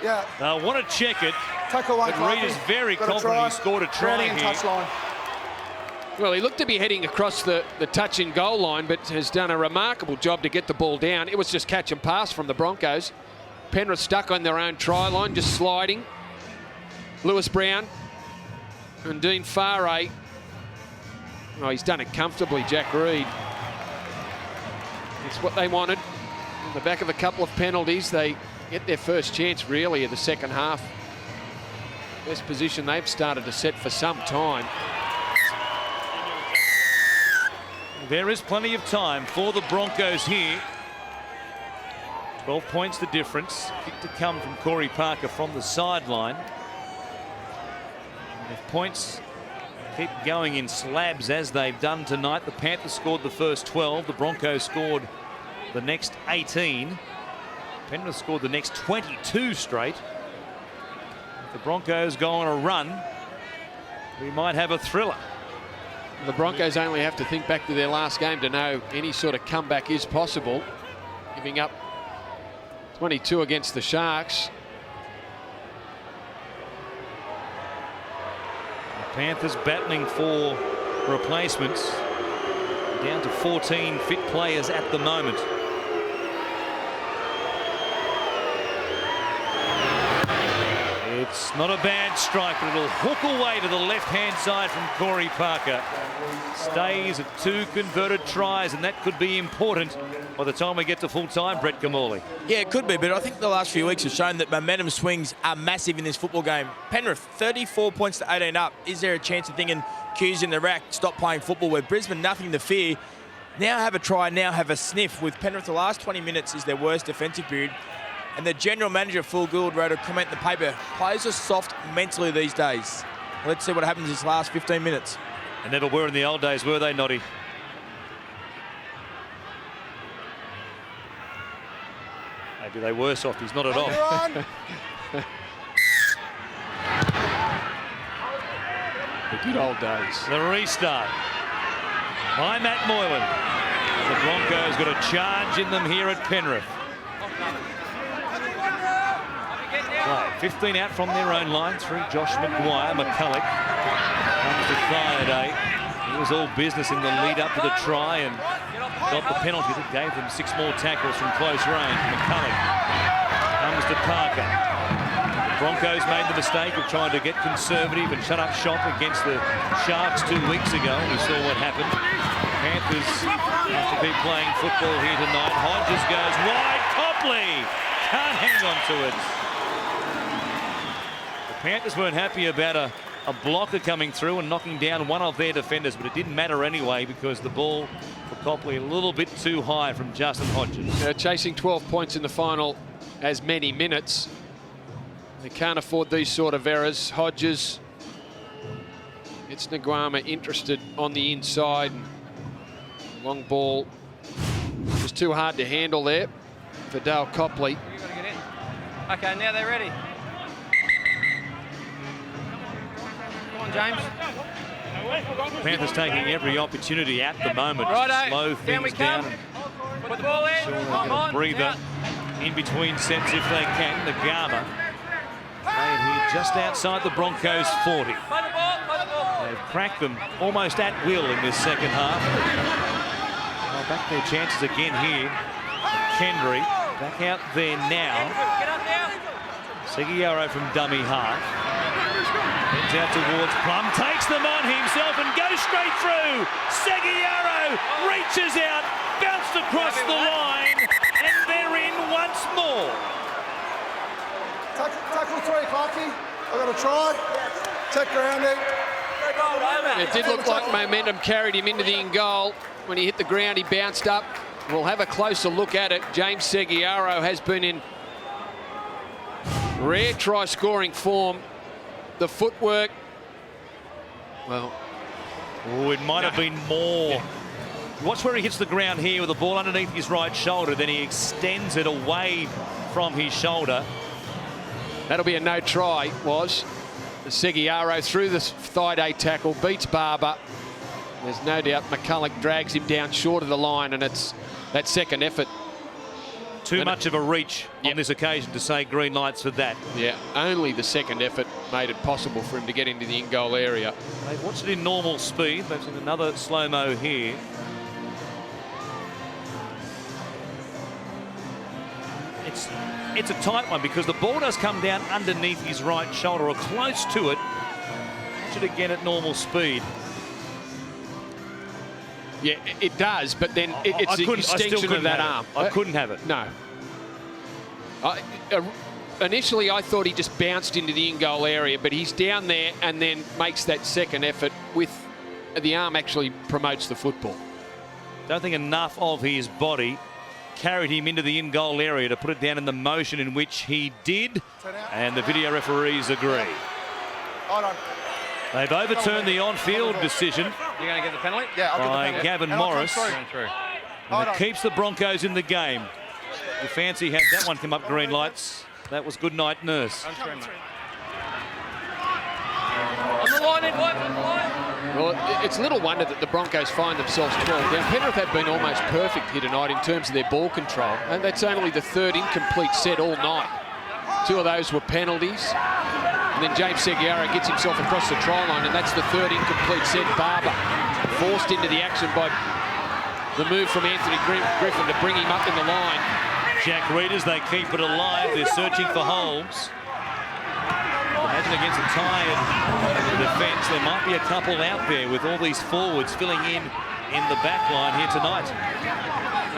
Yeah. They'll want to check it. Tackle one. But Reed is very confident he scored a try here. Touchline. Well, he looked to be heading across the touch and goal line, but has done a remarkable job to get the ball down. It was just catch and pass from the Broncos. Penrith stuck on their own try line, just sliding. Lewis Brown and Dean Farray. Oh, he's done it comfortably, Jack Reed. It's what they wanted. On the back of a couple of penalties, they get their first chance, really, of the second half. Best position they've started to set for some time. There is plenty of time for the Broncos here. 12 points the difference. Kick to come from Corey Parker from the sideline. And if points keep going in slabs as they've done tonight, the Panthers scored the first 12. The Broncos scored the next 18. Penrith scored the next 22 straight. If the Broncos go on a run, we might have a thriller. The Broncos only have to think back to their last game to know any sort of comeback is possible. Giving up 22 against the Sharks. The Panthers battling for replacements. Down to 14 fit players at the moment. It's not a bad strike, but it'll hook away to the left-hand side from Corey Parker. Stays at 2 converted tries, and that could be important by the time we get to full-time, Brett Kamali. Yeah, it could be, but I think the last few weeks have shown that momentum swings are massive in this football game. Penrith, 34 points to 18 up. Is there a chance of thinking Q's in the rack, stop playing football, where Brisbane, nothing to fear? Now have a try, now have a sniff. With Penrith, the last 20 minutes is their worst defensive period. And the general manager, Phil Gould, wrote a comment in the paper, players are soft mentally these days. Let's see what happens this last 15 minutes. And never were in the old days, were they, Noddy? Maybe they were, Softies, not at all. The good old days. The restart by Matt Moylan. The Broncos got a charge in them here at Penrith. 15 out from their own line through Josh McGuire. McCulloch comes to Friday. He was all business in the lead up to the try and got the penalty that gave them 6 more tackles from close range. McCulloch comes to Parker. The Broncos made the mistake of trying to get conservative and shut up shop against the Sharks 2 weeks ago. We saw what happened. Panthers have to keep playing football here tonight. Hodges goes wide. Copley can't hang on to it. The Panthers weren't happy about a blocker coming through and knocking down one of their defenders, but it didn't matter anyway because the ball for Copley a little bit too high from Justin Hodges. Chasing 12 points in the final as many minutes. They can't afford these sort of errors. Hodges, it's Nguama interested on the inside. Long ball was too hard to handle there for Dale Copley. You've got to get in. Okay, now they're ready. Come on, James. Panthers taking every opportunity at the moment Righto. to slow things down and Put the ball in. sure they Come get on. a breather in between sets if they can. Nguama played here just outside the Broncos 40. Play the ball. Play the ball. They've cracked them almost at will in this second half. Well, back their chances again here. Kendry back out there now. Get up now. Seguiaro from dummy half. Heads out towards Plum, takes them on himself and goes straight through. Seguiaro reaches out, bounced across the line, and they're in once more. Tackle 3, Clarkie. I got a try. Check grounding. It did look like momentum carried him into the in goal. When he hit the ground, he bounced up. We'll have a closer look at it. James Seguiaro has been in rare try-scoring form. The footwork, well... Oh, it might have been more. Yeah. Watch where he hits the ground here with the ball underneath his right shoulder, then he extends it away from his shoulder. That'll be a no try, was. Seguiaro through the thigh-day tackle, beats Barber. There's no doubt McCulloch drags him down short of the line, and it's that second effort. Too much of a reach on this occasion to say green lights for that. Yeah, only the second effort made it possible for him to get into the in-goal area. They've watched it in normal speed. They've seen another slow-mo here. It's a tight one because the ball does come down underneath his right shoulder or close to it. Watch it again at normal speed. Yeah, it does, but then it's the extension of that arm. I couldn't have it. No. Initially, I thought he just bounced into the in-goal area, but he's down there and then makes that second effort with the arm actually promotes the football. Don't think enough of his body carried him into the in-goal area to put it down in the motion in which he did, and the video referees agree. Hold on. They've overturned the on-field decision. You're going to get the penalty? Yeah, I'll get the by penalty. Gavin And I'll come Morris. through. And it keeps the Broncos in the game. You fancy had that one come up green lights. That was good night, nurse. On the line, Edward, on the line. Well, it's little wonder that the Broncos find themselves 12 down. Penrith have been almost perfect here tonight in terms of their ball control, and that's only the third incomplete set all night. 2 of those were penalties. And then James Seguiaro gets himself across the try line, and that's the third incomplete set. Barber forced into the action by the move from Anthony Griffin to bring him up in the line. Jack Readers, they keep it alive. They're searching for Holmes. Imagine against a tired defence, there might be a couple out there with all these forwards filling in the back line here tonight.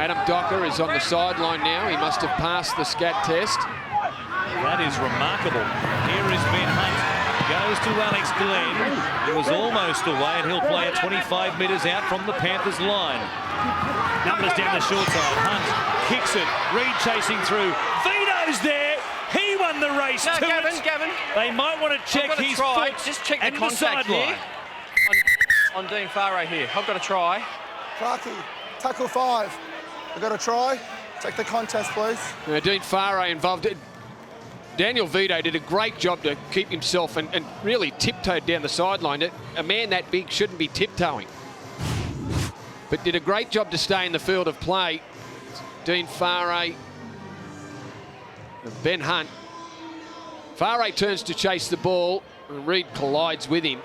Adam Docker is on the sideline now. He must have passed the scat test. That is remarkable. Here is Ben Hunt. Goes to Alex Glenn. He was almost away, and he'll play at 25 metres out from the Panthers line. Numbers down the short side. Hunt kicks it. Reed chasing through. Vito's there. He won the race No, to Gavin, it. Gavin. They might want to check his foot Just check the and the contact sideline. here on Dean Farrow here. I've got to try. Clarkie, tackle 5. We've got to try. Take the contest, please. Dean Farrow involved. Daniel Vito did a great job to keep himself and really tiptoed down the sideline. A man that big shouldn't be tiptoeing, but did a great job to stay in the field of play. Dean Farrow and Ben Hunt. Farrow turns to chase the ball and Reid collides with him.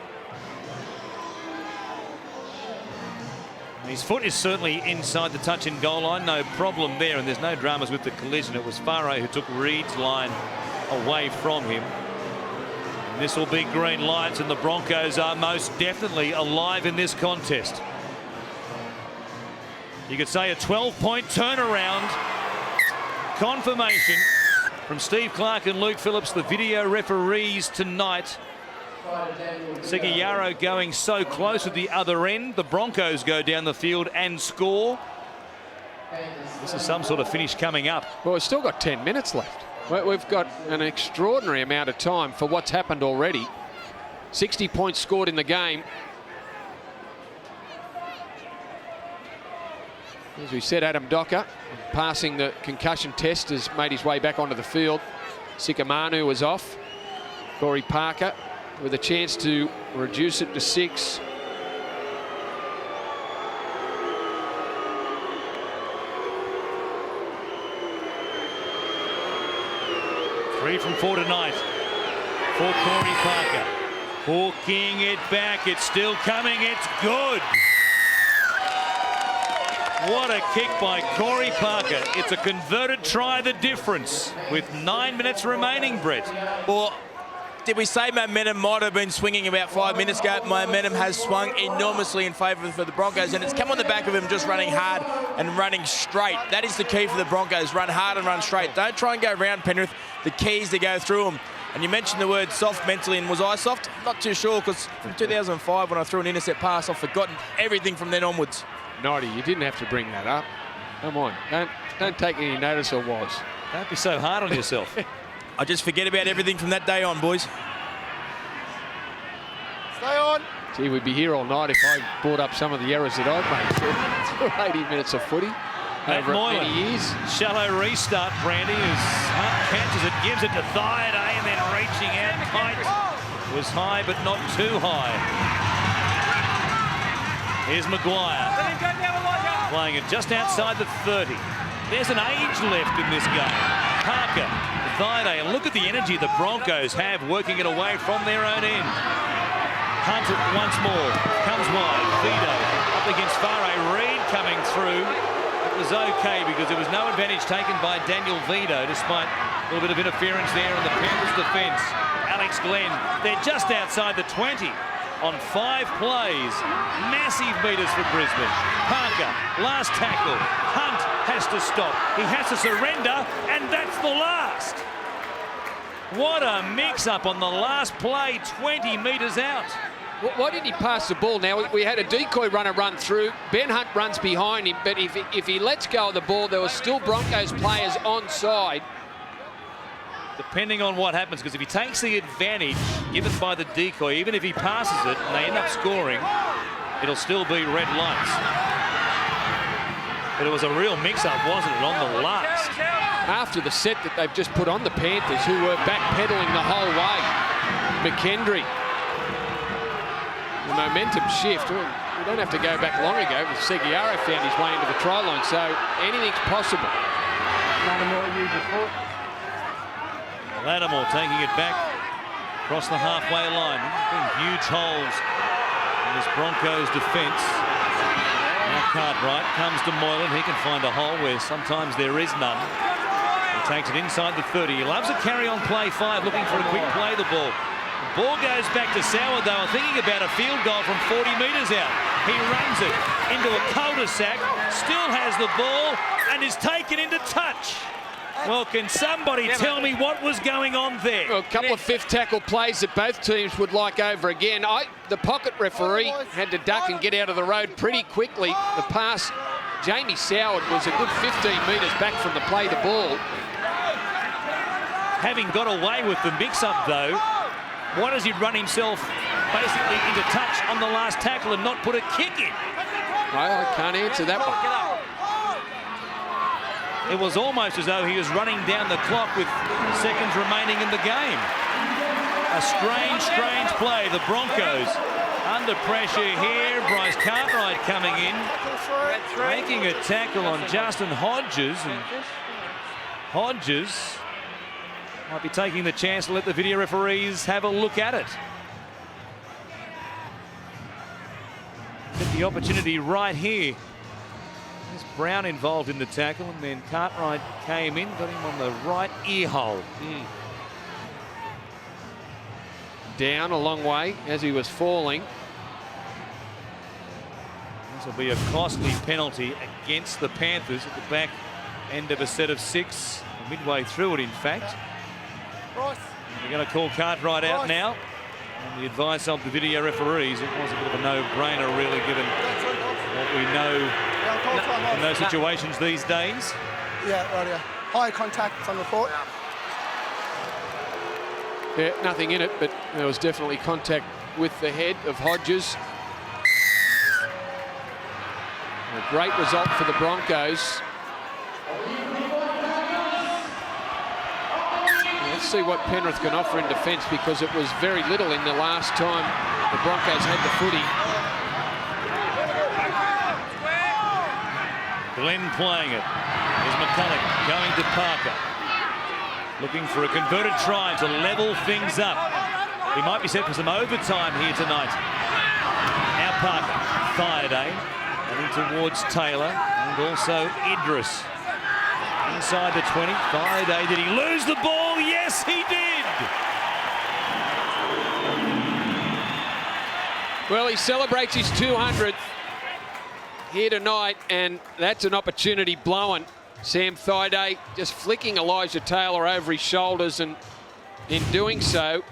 His foot is certainly inside the touch and goal line, no problem there, and there's no dramas with the collision. It was Farrow who took Reid's line away from him. And this will be green lights, and the Broncos are most definitely alive in this contest. You could say a 12-point turnaround. Confirmation from Steve Clark and Luke Phillips, the video referees tonight. Seguiaro going so close at the other end. The Broncos go down the field and score. This is some sort of finish coming up. Well, we've still got 10 minutes left. We've got an extraordinary amount of time for what's happened already. 60 points scored in the game. As we said, Adam Docker, passing the concussion test, has made his way back onto the field. Sikamanu was off. Corey Parker with a chance to reduce it to 6. Three from 4 tonight for Corey Parker. Hawking it back. It's still coming. It's good. What a kick by Corey Parker. It's a converted try, the difference, with 9 minutes remaining, Brett. Well, did we say momentum might have been swinging about 5 minutes ago? Momentum has swung enormously in favour for the Broncos, and it's come on the back of him just running hard and running straight. That is the key for the Broncos. Run hard and run straight. Don't try and go around Penrith. The key is to go through them. And you mentioned the word soft mentally, and was I soft? Not too sure, because from 2005 when I threw an intercept pass, I've forgotten everything from then onwards. Noddy, you didn't have to bring that up. Come on, don't take any notice of was. Don't be so hard on yourself. I just forget about everything from that day on, boys. Stay on. Gee, we'd be here all night if I brought up some of the errors that I've made through 80 minutes of footy over many years. Shallow restart, Brandy, as Hunt catches it, gives it to Thaiday, and then reaching out tight. Was high, but not too high. Here's Maguire. Playing it just outside the 30. There's an age left in this game. Parker, Thaiday, and look at the energy the Broncos have working it away from their own end. Hunt once more, comes wide, Vito up against Farrow. Reid coming through. It was okay because there was no advantage taken by Daniel Vito, despite a little bit of interference there in the Panthers defence. Alex Glenn, they're just outside the 20 on 5 plays. Massive meters for Brisbane. Parker, last tackle. Hunt has to stop. He has to surrender, and that's the last. What a mix-up on the last play, 20 metres out. Why didn't he pass the ball? Now, we had a decoy runner run through. Ben Hunt runs behind him, but if he lets go of the ball, there were still Broncos players onside. Depending on what happens, because if he takes the advantage given by the decoy, even if he passes it and they end up scoring, it'll still be red lights. But it was a real mix-up, wasn't it, on the last? After the set that they've just put on the Panthers, who were backpedaling the whole way. McKendry. The momentum shift. We don't have to go back long ago, but Seguiaro found his way into the try line, so anything's possible. Lattimore taking it back across the halfway line. Been huge holes in this Broncos defence. Now Cartwright comes to Moylan. He can find a hole where sometimes there is none. He takes it inside the 30. He loves a carry-on play 5, looking for a quick play the ball. The ball goes back to Sourdough, thinking about a field goal from 40 metres out. He runs it into a cul-de-sac, still has the ball, and is taken into touch. Well, can somebody tell me what was going on there? Well, a couple of fifth tackle plays that both teams would like over again. The pocket referee had to duck and get out of the road pretty quickly. The pass, Jamie Soward was a good 15 metres back from the play the ball. having got away with the mix-up, though, why does he run himself basically into touch on the last tackle and not put a kick in? I can't answer that one. It was almost as though he was running down the clock with seconds remaining in the game. A strange, strange play. The Broncos under pressure here. Bryce Cartwright coming in, making a tackle on Justin Hodges. And Hodges might be taking the chance to let the video referees have a look at it. Get the opportunity right here. There's Brown involved in the tackle, and then Cartwright came in, got him on the right ear hole. Down a long way as he was falling. This will be a costly penalty against the Panthers at the back end of a set of 6, midway through it, in fact. They're going to call Cartwright out now. And the advice of the video referees, it was a bit of a no-brainer, really, given what we know in those situations these days. Yeah, right here. High contact on report. Yeah, nothing in it, but there was definitely contact with the head of Hodges. A great result for the Broncos. Let's see what Penrith can offer in defence, because it was very little in the last time the Broncos had the footy. Glenn playing it. Here's McCulloch going to Parker. Looking for a converted try to level things up. He might be set for some overtime here tonight. Now Parker, Thaiday, heading towards Taylor, and also Idris. Inside the 20, Thaiday, did he lose the ball? Yes, he did! Well, he celebrates his 200th here tonight, and that's an opportunity blown. Sam Thaiday just flicking Elijah Taylor over his shoulders, and in doing so,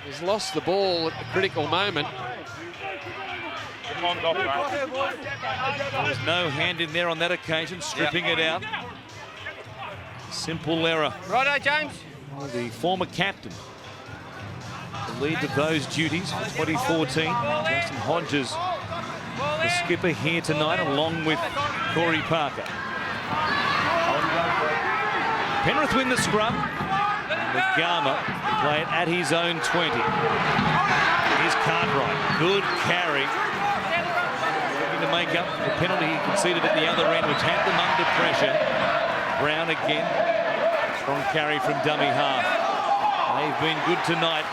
he's lost the ball at the critical moment. There's no hand in there on that occasion, stripping it out. Simple error. Righto, James. The former captain, the lead of those duties for 2014. Justin Hodges, the skipper here tonight, along with Corey Parker. Penrith win the scrum. The Gama play it at his own 20. Here's Cartwright. Good carry. Looking to make up the penalty he conceded at the other end, which had them under pressure. Brown again. Strong carry from dummy half. They've been good tonight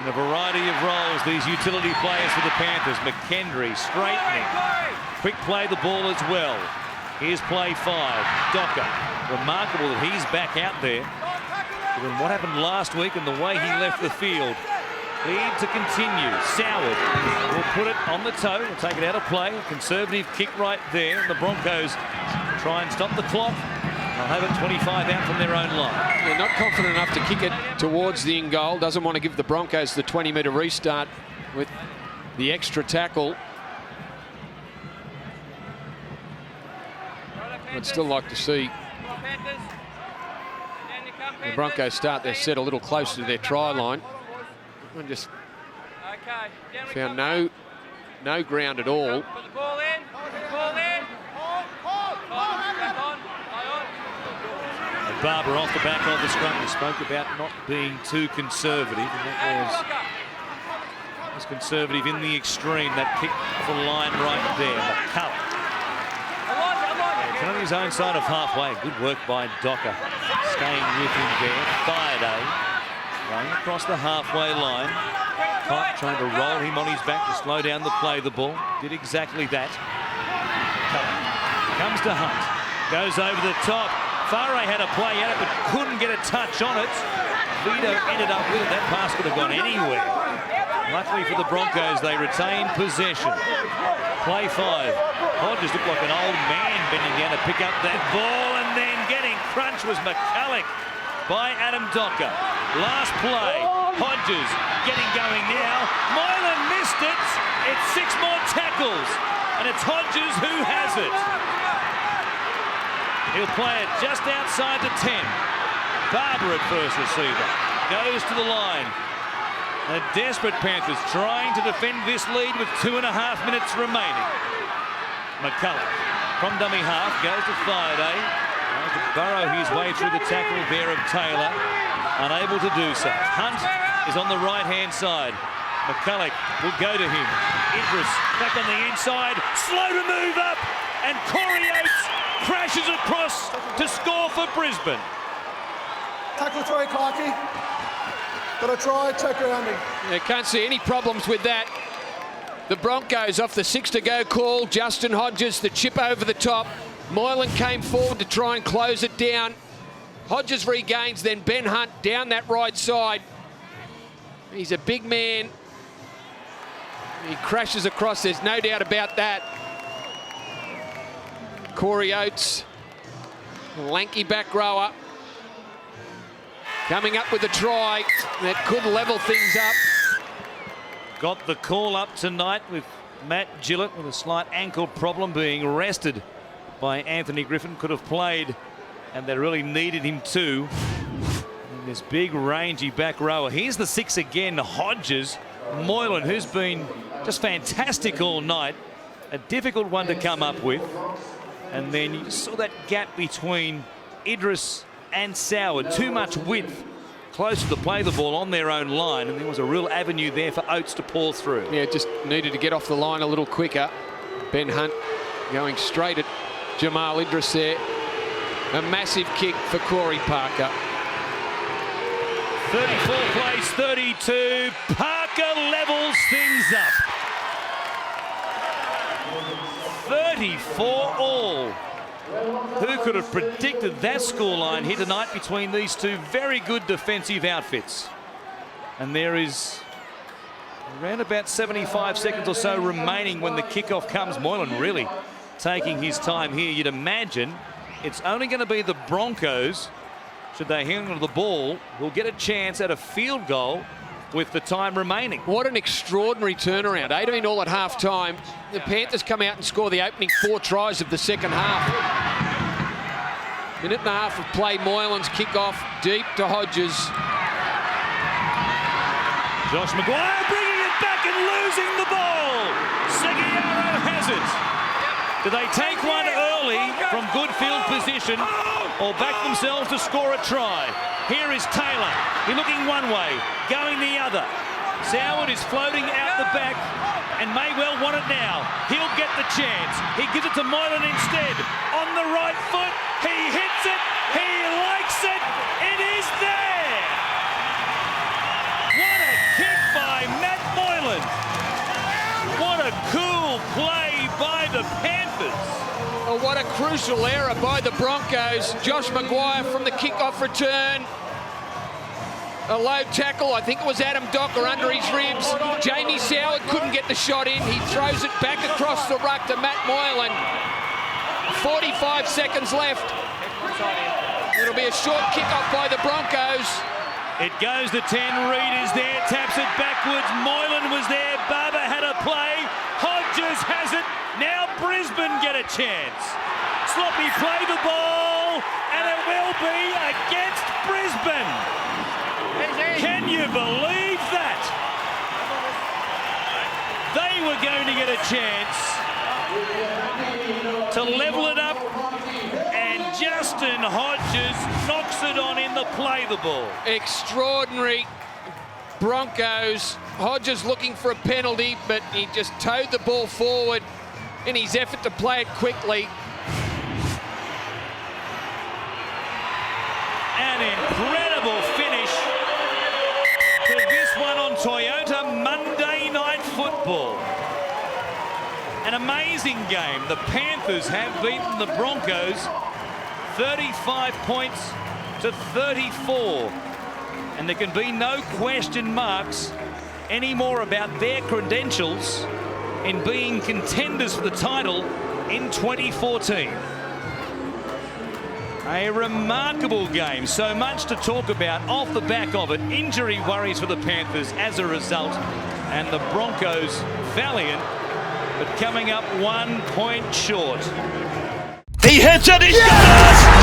in a variety of roles, these utility players for the Panthers. McKendry straightening. Quick play the ball as well. Here's play 5. Docker. Remarkable that he's back out there. Given what happened last week and the way he left the field. Lead to continue. Soward will put it on the toe. Will take it out of play. A conservative kick right there. And the Broncos try and stop the clock. They'll have it 25 out from their own line. They're not confident enough to kick it towards the in goal. Doesn't want to give the Broncos the 20-metre restart with the extra tackle. I'd still like to see the Broncos start their set a little closer to their try line. And just found no ground at all. Put the ball in. Put the ball in. Barber off the back of the scrum. We spoke about not being too conservative, and that was conservative in the extreme. That kick off the line right there. McCulloch. On his own side of halfway. Good work by Docker. Staying with him there. Thaiday going across the halfway line. Cock trying to roll him on his back to slow down the play the ball. Did exactly that. Comes to Hunt. Goes over the top. Farah had a play at it, but couldn't get a touch on it. Vito ended up with it. That pass could have gone anywhere. Luckily for the Broncos, they retain possession. Play 5. Hodges looked like an old man bending down to pick up that ball, and then getting crunched was McCulloch by Adam Docker. Last play. Hodges getting going now. Moylan missed it. It's 6 more tackles, and it's Hodges who has it. He'll play it just outside the 10. Barber at first receiver. Goes to the line. The desperate Panthers trying to defend this lead with 2.5 minutes remaining. McCulloch from dummy half goes to Friday. Tries to burrow his way through the tackle there of Taylor. Unable to do so. Hunt is on the right-hand side. McCulloch will go to him. Idris back on the inside. Slow to move up. And Corey Oates crashes across to score for Brisbane. Tackle 3, Clarkie. Got a try, check grounding. Yeah, can't see any problems with that. The Broncos off the 6 to go call. Justin Hodges, the chip over the top. Moylan came forward to try and close it down. Hodges regains, then Ben Hunt down that right side. He's a big man. He crashes across, there's no doubt about that. Corey Oates, lanky back rower, coming up with a try that could level things up. Got the call up tonight with Matt Gillett with a slight ankle problem, being rested by Anthony Griffin. Could have played, and they really needed him too. And this big rangy back rower. Here's the 6 again, Hodges. Moylan, who's been just fantastic all night. A difficult one to come up with. And then you saw that gap between Idris and Soward. Too much width closer to play the ball on their own line, and there was a real avenue there for Oates to pour through. Yeah, just needed to get off the line a little quicker. Ben Hunt going straight at Jamal Idris there. A massive kick for Corey Parker. 34 plays 32. Parker levels things up. 34 all. Who could have predicted that scoreline here tonight between these two very good defensive outfits? And there is around about 75 seconds or so remaining when the kickoff comes. Moylan really taking his time here. You'd imagine it's only going to be the Broncos, should they hang on to the ball, will get a chance at a field goal with the time remaining. What an extraordinary turnaround. 18 all at half time. The Panthers come out and score the opening 4 tries of the second half. Minute and a half of play. Moylan's kickoff deep to Hodges. Josh Maguire bringing it back and losing the ball. Seguiaro has it. Do they take one early from good field position or back themselves to score a try? Here is Taylor. He's looking one way, going the other. Soward is floating out the back and may well want it now. He'll get the chance. He gives it to Moylan instead. On the right foot, he hits it. He likes it. It is there. What a kick by Matt Moylan. What a cool play by the Panthers. Oh, what a crucial error by the Broncos. Josh Maguire from the kickoff return. A low tackle, I think it was Adam Docker under his ribs. Jamie Soward couldn't get the shot in. He throws it back across the ruck to Matt Moylan. 45 seconds left. It'll be a short kickoff by the Broncos. It goes to 10. Reid is there, taps it backwards. Moylan was there. Barber had a play. Hodges has it. Now Brisbane get a chance. Sloppy play the ball, and it will be against Brisbane. Can you believe that? They were going to get a chance to level it up, and Justin Hodges knocks it on in the play the ball. Extraordinary. Broncos. Hodges looking for a penalty, but he just towed the ball forward in his effort to play it quickly. An incredible finish to this one on Toyota Monday Night Football. An amazing game. The Panthers have beaten the Broncos 35 points to 34. And there can be no question marks anymore about their credentials in being contenders for the title in 2014. A remarkable game. So much to talk about off the back of it. Injury worries for the Panthers as a result. And the Broncos valiant, but coming up 1 point short. He hits it, he's got it!